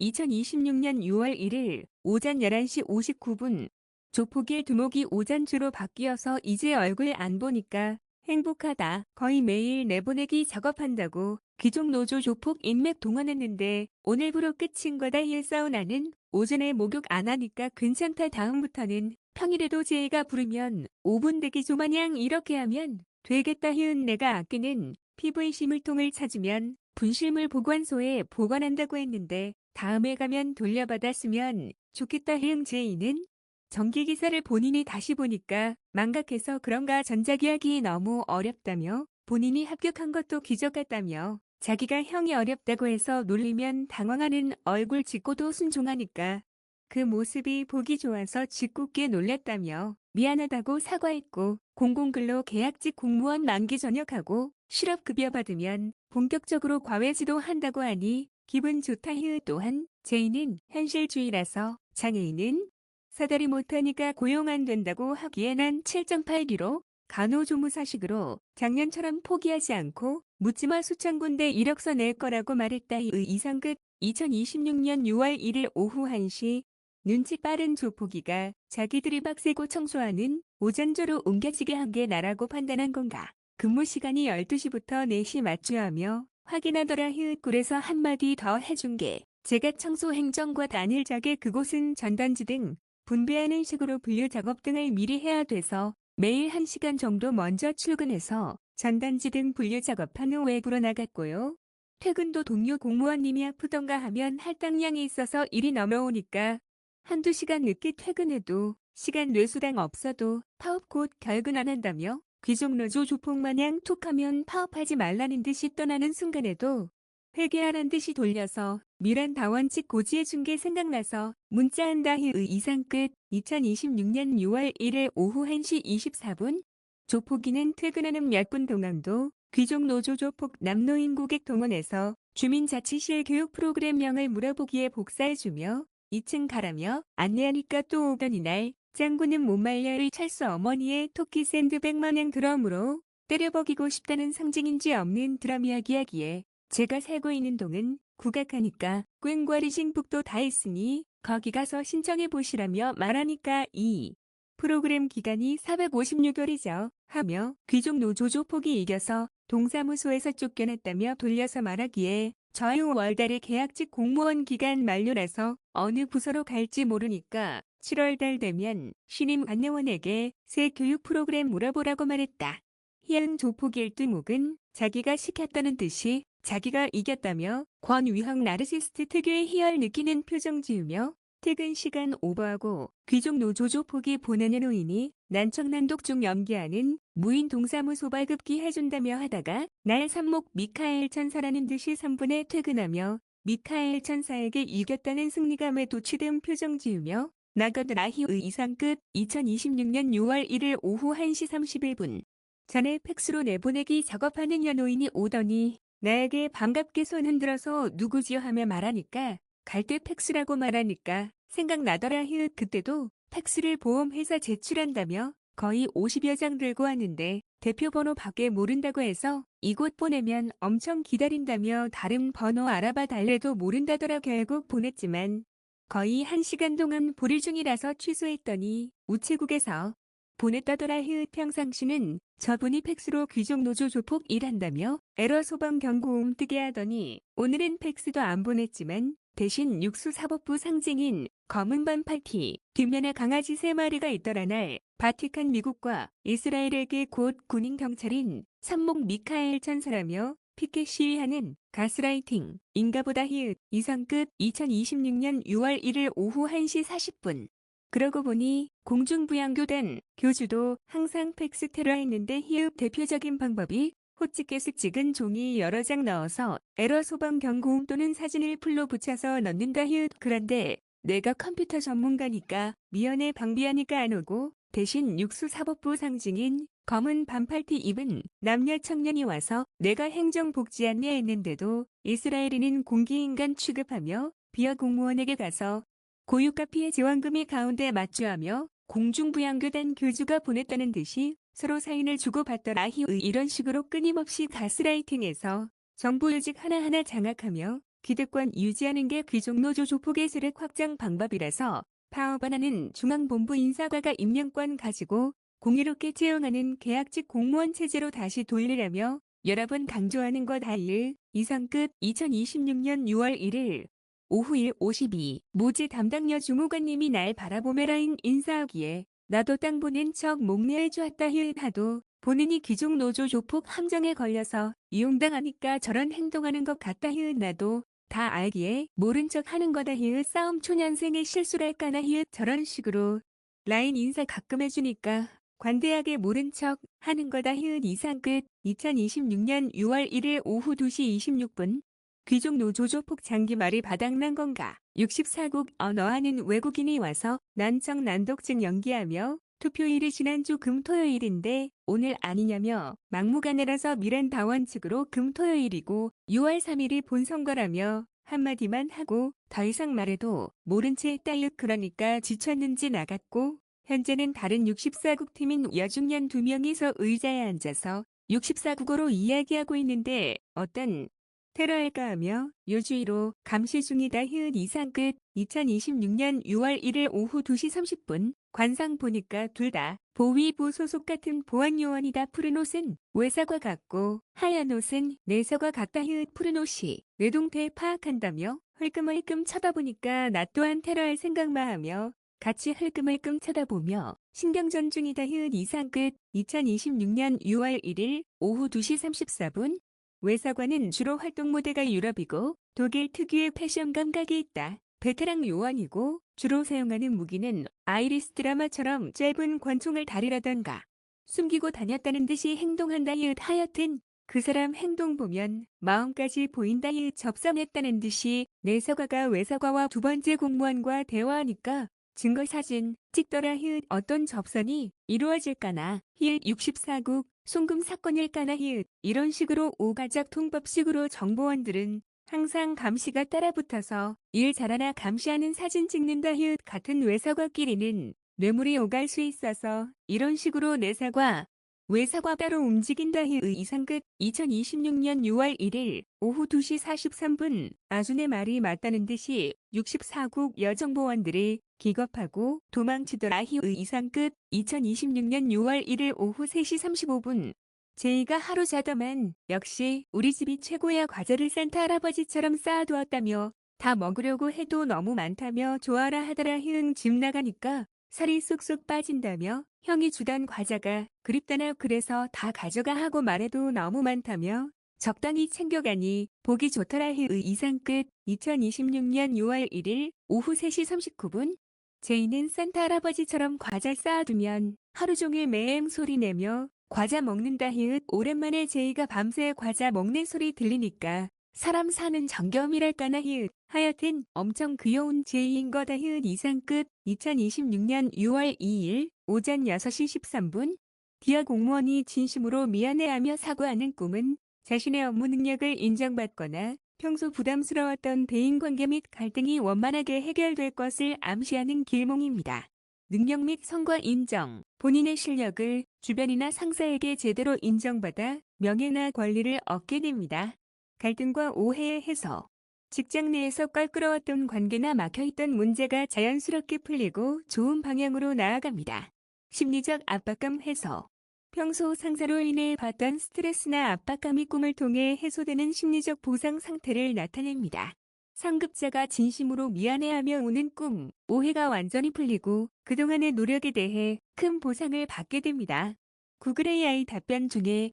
2026년 6월 1일 오전 11시 59분 조폭일 두목이 오전주로 바뀌어서 이제 얼굴 안 보니까 행복하다. 거의 매일 내보내기 작업한다고 귀족 노조 조폭 인맥 동원했는데 오늘부로 끝인 거다. 일사우나는 오전에 목욕 안 하니까 괜찮다. 다음부터는 평일에도 제이가 부르면 5분 대기조 마냥 이렇게 하면 되겠다. 희은 내가 아끼는 PVC 물통을 찾으면 분실물 보관소에 보관한다고 했는데 다음에 가면 돌려받았으면 좋겠다. 희응 제이는 정기기사를 본인이 다시 보니까 망각해서 그런가 전자기하기 너무 어렵다며 본인이 합격한 것도 기적 같다며 자기가 형이 어렵다고 해서 놀리면 당황하는 얼굴 짓고도 순종하니까 그 모습이 보기 좋아서 짓궂게 놀렸다며 미안하다고 사과했고 공공근로 계약직 공무원 만기 전역하고 실업급여 받으면 본격적으로 과외지도 한다고 하니 기분 좋다. 희으 또한 제이는 현실주의라서 장애인은 사다리 못하니까 고용 안 된다고 하기에 난 7.8기로 간호조무사식으로 작년처럼 포기하지 않고 묻지마 수천군데 이력서 낼 거라고 말했다. 이상 끝. 2026년 6월 1일 오후 1시 눈치 빠른 조폭이가 자기들이 빡세고 청소하는 오전조로 옮겨지게 한 게 나라고 판단한 건가. 근무 시간이 12시부터 4시 맞추하며 확인하더라. 그래서 한마디 더 해준 게 제가 청소 행정과 단일작에 그곳은 전단지 등 분배하는 식으로 분류 작업 등을 미리 해야 돼서 매일 1시간 정도 먼저 출근해서 전단지 등 분류 작업한 후 외부로 나갔고요. 퇴근도 동료 공무원님이 아프던가 하면 할당량이 있어서 일이 넘어오니까 한두 시간 늦게 퇴근해도 시간 뇌수당 없어도 파업 곧 결근 안 한다며 귀족노조 조폭마냥 툭하면 파업하지 말라는 듯이 떠나는 순간에도 회개하란 듯이 돌려서 미란다 원칙 고지해준 게 생각나서 문자한다. 이상 끝. 2026년 6월 1일 오후 1시 24분 조폭이는 퇴근하는 몇 분 동안도 귀족노조 조폭 남노인 고객 동원해서 주민자치실 교육 프로그램명을 물어보기에 복사해주며 2층 가라며 안내하니까 또 오더니 날 짱구는 못 말려의 찰수 어머니의 토끼 샌드백 마냥 드럼으로 때려버기고 싶다는 상징인지 없는 드럼 이야기하기에 제가 살고 있는 동은 국악하니까 꽹과리 싱북도 다 했으니 거기 가서 신청해 보시라며 말하니까 이 프로그램 기간이 456일이죠 하며 귀족 노조 조폭이 이겨서 동사무소에서 쫓겨났다며 돌려서 말하기에 저요 월달에 계약직 공무원 기간 만료라서 어느 부서로 갈지 모르니까 7월 달 되면 신임 안내원에게 새 교육 프로그램 물어보라고 말했다. 희양 조폭 일두목은 자기가 시켰다는 듯이 자기가 이겼다며 권위형 나르시스트 특유의 희열 느끼는 표정 지으며 퇴근 시간 오버하고 귀족 노조 조폭이 보내는 노인이 난청난독 중 연기하는 무인 동사무소 발급기 해준다며 하다가 날 삽목 미카엘 천사라는 듯이 3분에 퇴근하며 미카엘 천사에게 이겼다는 승리감에 도취된 표정 지으며 나가드라 히의 이상 끝 2026년 6월 1일 오후 1시 31분 전에 팩스로 내보내기 작업하는 연노인이 오더니 나에게 반갑게 손 흔들어서 누구지요 하며 말하니까 갈 때 팩스라고 말하니까 생각나더라 히읗 그때도 팩스를 보험회사 제출한다며 거의 50여 장 들고 왔는데 대표 번호밖에 모른다고 해서 이곳 보내면 엄청 기다린다며 다른 번호 알아봐 달래도 모른다더라 결국 보냈지만 거의 1시간 동안 보류 중이라서 취소했더니 우체국에서 보냈다더라 히읗 평상시는 저분이 팩스로 귀족 노조 조폭 일한다며 에러 소방 경고음 뜨게 하더니 오늘은 팩스도 안 보냈지만 대신 육수사법부 상징인 검은 반팔티 뒷면에 강아지 3마리가 있더라 날 바티칸 미국과 이스라엘에게 곧 군인 경찰인 삽목 미카엘 천사라며 피켓 시위하는 가스라이팅 인가보다 히읗 이상 끝 2026년 6월 1일 오후 1시 40분 그러고 보니 공중부양교단 교주도 항상 팩스 테러했는데 히읗 대표적인 방법이 호치케스 찍은 종이 여러 장 넣어서 에러 소방 경고음 또는 사진을 풀로 붙여서 넣는다 히읗 그런데 내가 컴퓨터 전문가니까 미연에 방비하니까 안 오고 대신 육수사법부 상징인 검은 반팔티 입은 남녀 청년이 와서 내가 행정복지 안내했는데도 이스라엘인은 공기인간 취급하며 비어 공무원에게 가서 고유가 피해 지원금이 가운데 맞주하며 공중부양교단 교주가 보냈다는 듯이 서로 사인을 주고받더라 히읗 이런 식으로 끊임없이 가스라이팅해서 정부 요직 하나하나 장악하며 기득권 유지하는 게 귀족노조 조폭의 세력 확장 방법이라서 파업 안 하는 중앙본부 인사과가 임명권 가지고 공의롭게 채용하는 계약직 공무원 체제로 다시 돌리라며 여러 번 강조하는 것 하일 이상 끝 2026년 6월 1일 오후 1:52 모지 담당여 주무관님이 날 바라보메라인 인사하기에 나도 땅 보낸 척 목례해 주었다 히읗 하도 본인이 귀족 노조 조폭 함정에 걸려서 이용당하니까 저런 행동하는 것 같다 히읗 나도 다 알기에 모른 척 하는 거다 히읗 싸움 초년생의 실수랄까나 히읗 저런 식으로 라인 인사 가끔 해주니까 관대하게 모른 척 하는 거다 히읗 이상 끝 2026년 6월 1일 오후 2시 26분 귀족 노조 조폭 장기 말이 바닥난 건가 64국 언어하는 외국인이 와서 난청난독증 연기하며 투표일이 지난주 금토요일인데 오늘 아니냐며 막무가내라서 미란다원 측으로 금토요일이고 6월 3일이 본선거라며 한마디만 하고 더 이상 말해도 모른 채 했다 그러니까 지쳤는지 나갔고 현재는 다른 64국 팀인 여중년 2명이서 의자에 앉아서 64국어로 이야기하고 있는데 어떤 테러할까 하며 요주의로 감시 중이다 히읗 이상 끝 2026년 6월 1일 오후 2시 30분 관상 보니까 둘 다 보위부 소속 같은 보안요원이다 푸른 옷은 외사과 같고 하얀 옷은 내사과 같다 히읗 푸른 옷이 뇌동태 파악한다며 흘끔흘끔 쳐다보니까 나 또한 테러할 생각만 하며 같이 흘끔흘끔 쳐다보며 신경전 중이다 히읗 이상 끝 2026년 6월 1일 오후 2시 34분 외사관은 주로 활동 무대가 유럽이고 독일 특유의 패션 감각이 있다. 베테랑 요원이고 주로 사용하는 무기는 아이리스 드라마처럼 짧은 권총을 다리라던가 숨기고 다녔다는 듯이 행동한다 히읗 하여튼 그 사람 행동 보면 마음까지 보인다 히읗 접선했다는 듯이 내사과가 외사과와 두 번째 공무원과 대화하니까 증거 사진 찍더라 히읗 어떤 접선이 이루어질까나 히읗 64국 송금 사건일까나 히읗 이런 식으로 오가작 통법식으로 정보원들은 항상 감시가 따라붙어서 일 잘하나 감시하는 사진 찍는다 히읗 같은 외사과끼리는 뇌물이 오갈 수 있어서 이런 식으로 내사과, 외사과 따로 움직인다 히읗 이상 끝 2026년 6월 1일 오후 2시 43분 아준의 말이 맞다는 듯이 64국 여정보원들이 기겁하고 도망치더라 히읗 이상 끝 2026년 6월 1일 오후 3시 35분 제이가 하루 자더만 역시 우리 집이 최고야 과자를 산타 할아버지처럼 쌓아두었다며 다 먹으려고 해도 너무 많다며 좋아라 하더라 히응 집 나가니까 살이 쏙쏙 빠진다며 형이 주던 과자가 그립다나 그래서 다 가져가 하고 말해도 너무 많다며 적당히 챙겨가니 보기 좋더라 히의 이상 끝 2026년 6월 1일 오후 3시 39분 제이는 산타 할아버지처럼 과자 쌓아두면 하루 종일 매엠 소리 내며 과자 먹는다 히읗 오랜만에 제이가 밤새 과자 먹는 소리 들리니까 사람 사는 정겨움이랄까나 히읗 하여튼 엄청 귀여운 제이인 거다 히읗 이상 끝 2026년 6월 2일 오전 6시 13분 디아 공무원이 진심으로 미안해하며 사과하는 꿈은 자신의 업무 능력을 인정받거나 평소 부담스러웠던 대인관계 및 갈등이 원만하게 해결될 것을 암시하는 길몽입니다. 능력 및 성과 인정, 본인의 실력을 주변이나 상사에게 제대로 인정받아 명예나 권리를 얻게 됩니다. 갈등과 오해의 해소, 직장 내에서 껄끄러웠던 관계나 막혀있던 문제가 자연스럽게 풀리고 좋은 방향으로 나아갑니다. 심리적 압박감 해소, 평소 상사로 인해 받던 스트레스나 압박감이 꿈을 통해 해소되는 심리적 보상 상태를 나타냅니다. 상급자가 진심으로 미안해하며 우는 꿈, 오해가 완전히 풀리고 그동안의 노력에 대해 큰 보상을 받게 됩니다. 구글 AI 답변 중에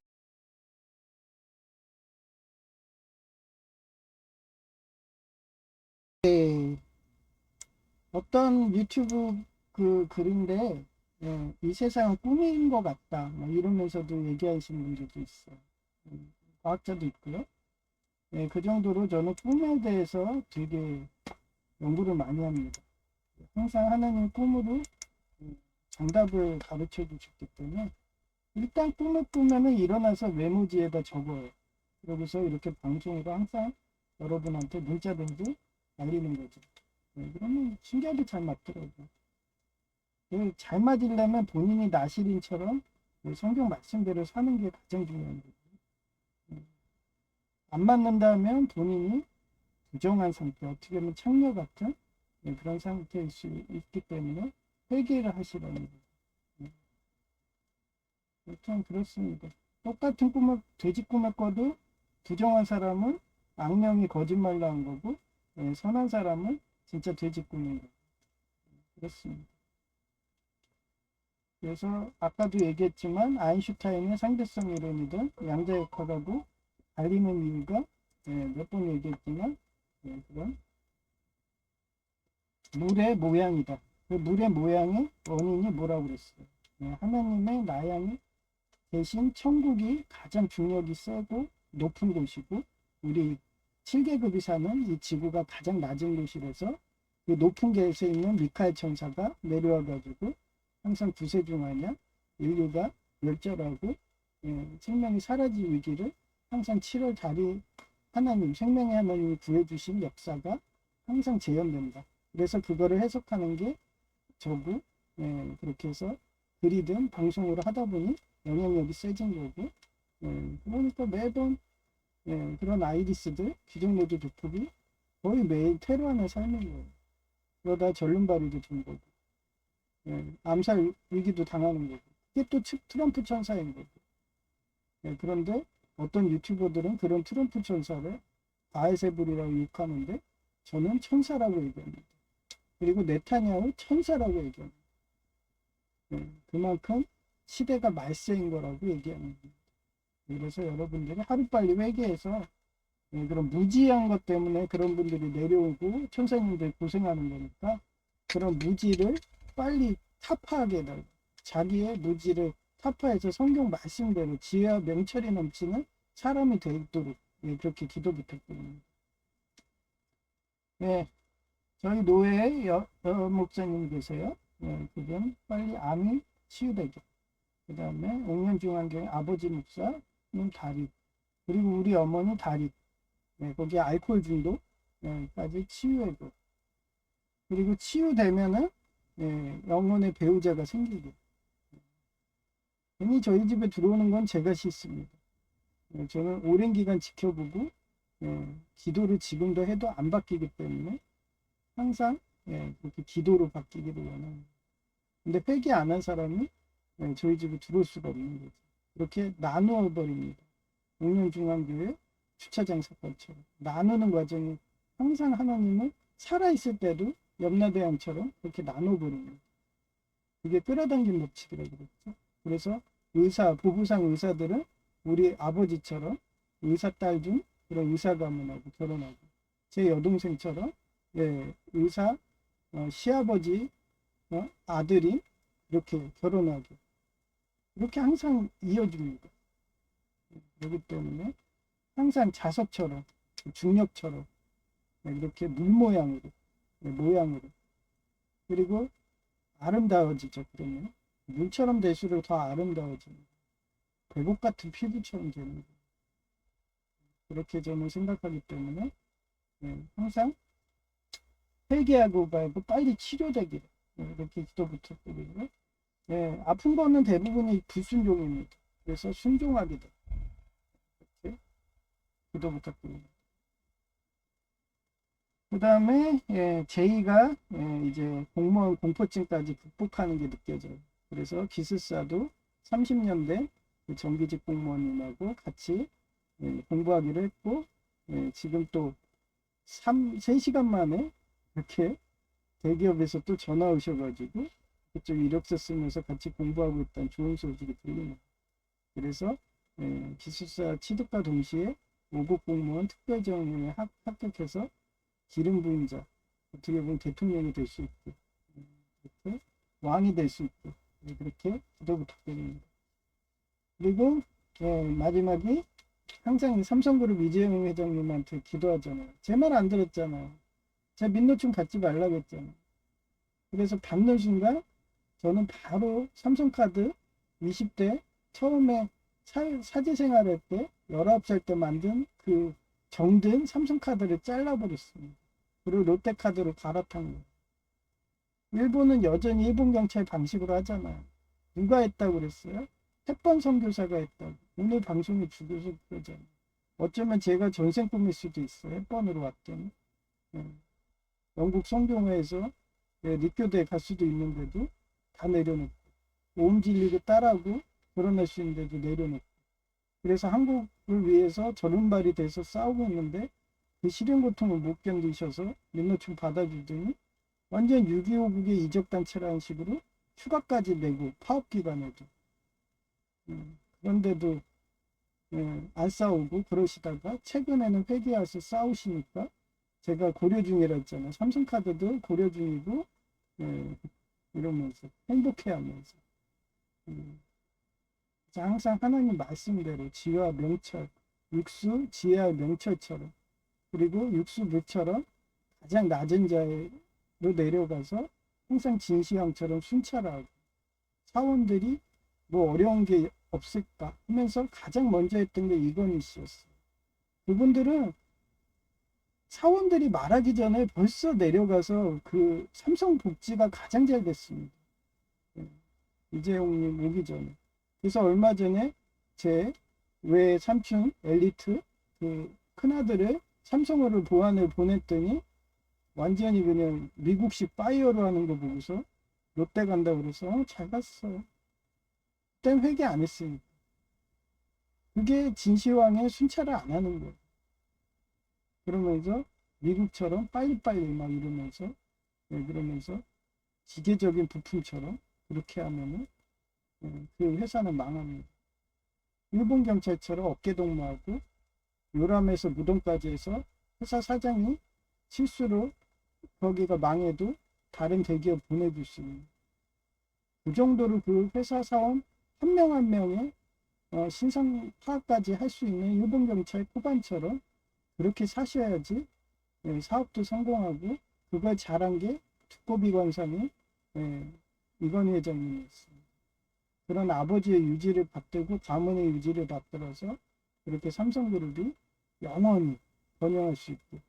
어떤 유튜브 그 글인데 이 세상은 꿈인 것 같다 뭐 이러면서도 얘기하시는 분들도 있어. 과학자도 있고요. 그 정도로 저는 꿈에 대해서 되게 연구를 많이 합니다. 항상 하나님 꿈으로 정답을 가르쳐 주셨기 때문에 일단 꿈을 꾸면은 일어나서 메모지에다 적어요. 그러고서 이렇게 방송으로 항상 여러분한테 문자로도 알리는 거죠. 그러면 신기하게 잘 맞더라고요. 잘 맞으려면 본인이 나시린처럼 성경 말씀대로 사는 게 가장 중요한 거예요. 안 맞는다면 본인이 부정한 상태, 어떻게 보면 창녀 같은 그런 상태일 수 있기 때문에 회개를 하시라는 거예요. 참 그렇습니다. 똑같은 꿈을 돼지 꿈을 꿔도 부정한 사람은 악령이 거짓말로 한 거고 선한 사람은 진짜 돼지 꿈인 거예요. 그렇습니다. 그래서 아까도 얘기했지만 아인슈타인의 상대성 이론이든 양자역학하고 달리는 이유가 몇 번 얘기했지만 그런 물의 모양이다. 그 물의 모양의 원인이 뭐라고 그랬어요? 하나님의 나양이 대신 천국이 가장 중력이 세고 높은 곳이고 우리 7계급이 사는 이 지구가 가장 낮은 곳이라서 그 높은 곳에 있는 미카엘 천사가 내려와 가지고 항상 구세주마냥 인류가 멸절하고 생명이 사라질 위기를 항상 7월 달이 하나님 생명의 하나님이 구해주신 역사가 항상 재현된다. 그래서 그거를 해석하는 게 저고 그렇게 해서 글이든 방송으로 하다 보니 영향력이 세진 거고 그러니까 매번 그런 아이리스들 기존레드 조폭이 거의 매일 테러 안에 삶는 거예요. 그러다 전륜발이도 된 거고 암살 위기도 당하는 거고 그게 또 트럼프 천사인 거고 그런데 어떤 유튜버들은 그런 트럼프 천사를 바알세불이라고 욕하는데 저는 천사라고 얘기합니다. 그리고 네타냐후 천사라고 얘기합니다. 그만큼 시대가 말세인 거라고 얘기하는 겁니다. 그래서 여러분들이 하루빨리 회개해서 그런 무지한 것 때문에 그런 분들이 내려오고 천사님들 고생하는 거니까 그런 무지를 빨리 타파하게 해달라. 자기의 무지를 타파해서 성경 말씀대로 지혜와 명철이 넘치는 사람이 되도록 그렇게 기도 부탁드립니다. 저희 노예의 목사님 계세요. 그분 빨리 암이 치유되게. 그 다음에 옥년중앙교회 아버지 목사님 다리. 그리고 우리 어머니 다리. 거기에 알코올 중독까지 치유하고, 그리고 치유되면은 영혼의 배우자가 생기고. 괜히 저희 집에 들어오는 건 제가 싫습니다. 저는 오랜 기간 지켜보고 기도를 지금도 해도 안 바뀌기 때문에 항상 그렇게 기도로 바뀌기를 원합니다. 근데 회개 안 한 사람이 저희 집에 들어올 수가 없는 거죠. 이렇게 나누어 버립니다. 옥년중앙교회 주차장 사건처럼 나누는 과정이 항상 하나님은 살아있을 때도 염라대왕처럼 그렇게 나눠버립니다. 이게 끌어당긴 법칙이라고 그랬죠. 그래서 보부상 의사들은 우리 아버지처럼 의사 딸 중 그런 의사 가문하고 결혼하고, 제 여동생처럼 의사 시아버지 아들이 이렇게 결혼하고, 이렇게 항상 이어집니다. 그렇기 때문에 항상 자석처럼 중력처럼 이렇게 물 모양으로 그리고 아름다워지죠. 그러면 물처럼 될수록 더 아름다워집니다. 백옥 같은 피부처럼 됩니다. 그렇게 저는 생각하기 때문에 항상 회개하고 말고 빨리 치료되기를 이렇게 기도 부탁드리고요. 아픈 거는 대부분이 불순종입니다. 그래서 순종하게 돼. 이렇게 기도 부탁드립니다. 그 다음에 제2가 이제 공무원 공포증까지 극복하는 게 느껴져요. 그래서 기술사도 30년대 정규직 공무원님하고 같이 공부하기로 했고, 지금 또 3시간 만에 이렇게 대기업에서 또 전화 오셔가지고 그쪽 이력서 쓰면서 같이 공부하고 있다는 좋은 소식이 들립니다. 그래서 기술사 취득과 동시에 5급 공무원 특별전형에 합격해서 기름 부인자, 어떻게 보면 대통령이 될 수 있고, 이렇게 왕이 될 수 있고, 그렇게 기도 부탁드립니다. 그리고 마지막이 항상 삼성그룹 이재용 회장님한테 기도하잖아요. 제 말 안 들었잖아요. 제가 민노총 갖지 말라고 했잖아요. 그래서 받는 순간 저는 바로 삼성카드 20대 처음에 사제생활 할 때 19살 때 만든 그 정든 삼성카드를 잘라버렸습니다. 그리고 롯데카드로 갈아탄 거예요. 일본은 여전히 일본 경찰 방식으로 하잖아요. 누가 했다고 그랬어요? 햇번 선교사가 했다고. 오늘 방송이 죽여서 그러잖아요. 어쩌면 제가 전생 꿈일 수도 있어요. 햇번으로 왔더니. 영국 성경회에서立교대에 갈 수도 있는데도 다 내려놓고, 오음진리를 따라하고 결혼할 수 있는데도 내려놓고, 그래서 한국을 위해서 절름발이 돼서 싸우고 있는데 그 시련 고통을 못 견디셔서 민노총 받아주더니 완전 6.25국의 이적단체라는 식으로 휴가까지 내고, 파업기간에도. 그런데도 안 싸우고 그러시다가 최근에는 회개해서 싸우시니까 제가 고려 중이라 했잖아요. 삼성카드도 고려 중이고 이러면서 행복해하면서 항상 하나님 말씀대로 지와 명철, 육수 지혜와 명철처럼, 그리고 육수 물처럼 가장 낮은 자로 내려가서 항상 진시황처럼 순찰하고, 사원들이 뭐 어려운 게 없을까 하면서 가장 먼저 했던 게 이건희 씨였어요. 그분들은 사원들이 말하기 전에 벌써 내려가서 그 삼성 복지가 가장 잘 됐습니다. 이재용님 오기 전에. 그래서 얼마 전에 제 외 삼촌 엘리트 그 큰아들을 삼성으로 보안을 보냈더니 완전히 그냥 미국식 파이어로 하는 거 보고서 롯데 간다 그래서 잘 갔어. 그땐 회개 안 했으니까. 그게 진시황의 순찰을 안 하는 거예요. 그러면서 미국처럼 빨리빨리 막 이러면서 그러면서 기계적인 부품처럼 그렇게 하면은 그 회사는 망합니다. 일본 경찰처럼 어깨동무하고 요람에서 무덤까지 해서 회사 사장이 실수로 거기가 망해도 다른 대기업 보내줄 수 있는, 그 정도로 그 회사 사원 한 명 한 명의 신상 파악까지 할 수 있는 일본 경찰 포반처럼 그렇게 사셔야지 사업도 성공하고, 그걸 잘한 게 두꺼비 관상이 이건희 회장님이었습니다. 그런 아버지의 유지를 받들고 가문의 유지를 받들어서 그렇게 삼성그룹이 영원히 번영할 수 있게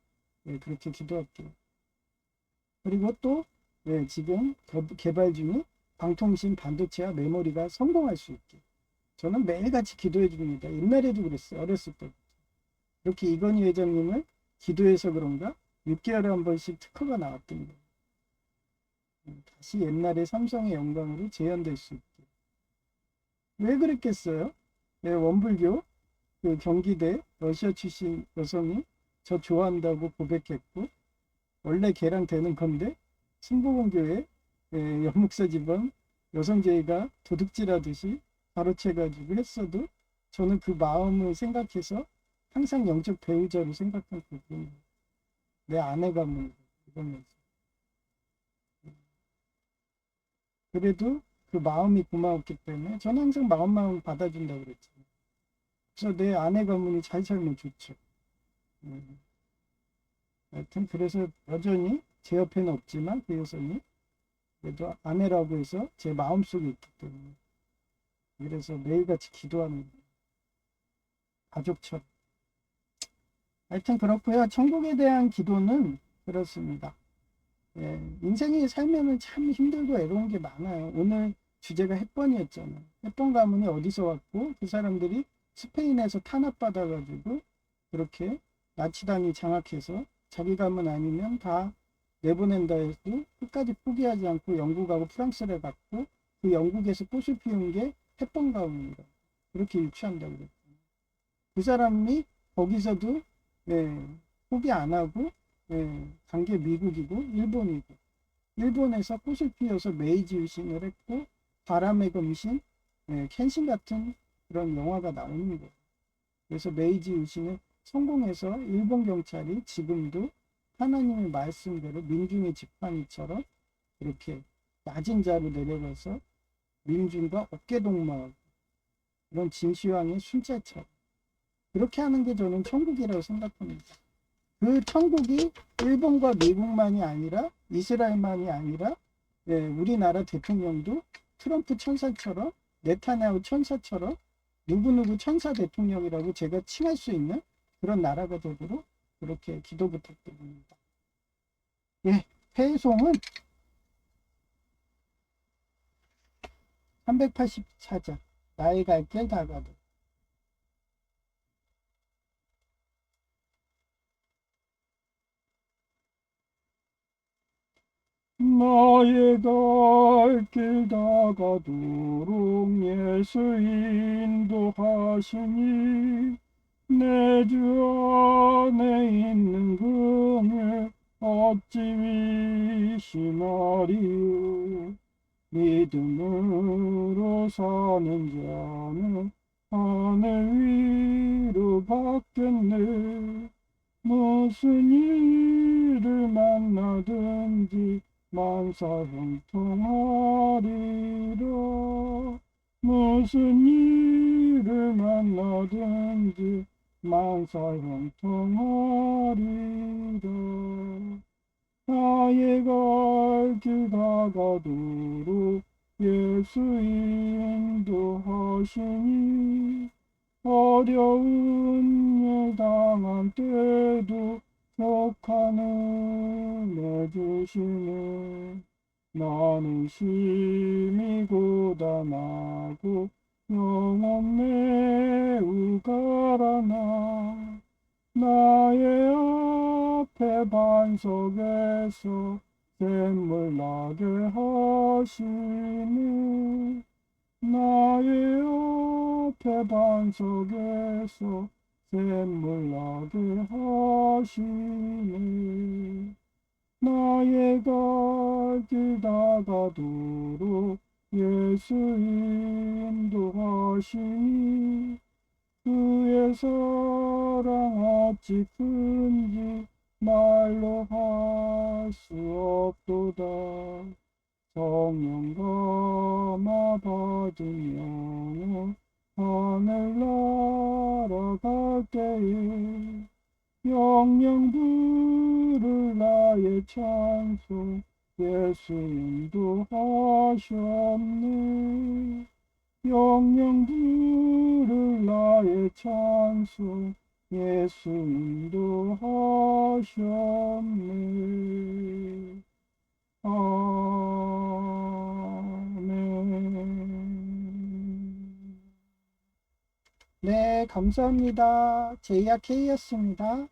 그렇게 기도할게요. 그리고 또 지금 개발 중인 방통신 반도체와 메모리가 성공할 수 있게 저는 매일같이 기도해 줍니다. 옛날에도 그랬어요. 어렸을 때. 이렇게 이건희 회장님을 기도해서 그런가 6개월에 한 번씩 특허가 나왔던 거예요. 다시 옛날의 삼성의 영광으로 재현될 수 있게. 왜 그랬겠어요? 원불교 그 경기대 러시아 출신 여성이 저 좋아한다고 고백했고 원래 걔랑 되는 건데 순복음교회 연목사 집안 여성제의가 도둑질하듯이 가로채가지고 했어도 저는 그 마음을 생각해서 항상 영적 배우자로 생각한 부분이에요. 내 아내가 뭐 이러면서 그래도 그 마음이 고마웠기 때문에 저는 항상 마음 받아준다고 그랬잖아요. 그래서 내 아내 가문이 잘 살면 좋죠. 하여튼 그래서 여전히 제 옆에는 없지만 그 여성이 그래도 아내라고 해서 제 마음속에 있기 때문에 그래서 매일같이 기도하는 거예요. 가족처럼. 하여튼 그렇고요. 천국에 대한 기도는 그렇습니다. 인생이 살면은 참 힘들고 애로운 게 많아요. 오늘 주제가 햇번이었잖아요. 햇번 가문이 어디서 왔고 그 사람들이 스페인에서 탄압받아가지고 그렇게 나치당이 장악해서 자기 가문 아니면 다 내보낸다 해도 끝까지 포기하지 않고 영국하고 프랑스를 갔고 그 영국에서 꽃을 피운 게 햇번 가문이다. 그렇게 유추한다고 그랬어요. 그 사람이 거기서도 포기 안 하고 간 게 미국이고 일본이고 일본에서 꽃을 피워서 메이지 유신을 했고 바람의 검신 켄신 같은 그런 영화가 나오는 거예요. 그래서 메이지 유신을 성공해서 일본 경찰이 지금도 하나님의 말씀대로 민중의 지팡이처럼 이렇게 낮은 자로 내려가서 민중과 어깨동무하고 이런 진시황의 순찰처럼 그렇게 하는 게 저는 천국이라고 생각합니다. 그 천국이 일본과 미국만이 아니라 이스라엘만이 아니라 우리나라 대통령도 트럼프 천사처럼 네타냐후 천사처럼 누구누구 천사 대통령이라고 제가 칭할 수 있는 그런 나라가 되도록 그렇게 기도 부탁드립니다. 회송은 384장 나의 갈 길 다가도 나의 갈 길 다가도록 예수 인도하시니 내 주 안에 있는 금을 어찌 위심하리요. 믿음으로 사는 자는 하늘 위로 받겠네. 무슨 일을 만나든지 만사 형통하리라. 무슨 일을 만나든지 만사 형통하리라. 나의 갈 길 다가도록 예수 인도하시니 어려운 일 당한 때도 격하는 내주시네. 나는 심히 고단하고 영혼 매우 가라나 나의 앞에 반석에서 샘물 나게 하시네. 나의 앞에 반석에서 샘물 나게 하시네. 나의 갈 길 다가도록 예수 인도하시니 그의 사랑 어찌 큰지 말로 할 수 없도다. 성령 감화 받으며 하늘나라 갈 때에 영영 부를 나의 찬송 예수 인도하셨네. 영영 부를 나의 찬송 예수님도 하셨네. 아멘. 네, 감사합니다. 제이아케이였습니다.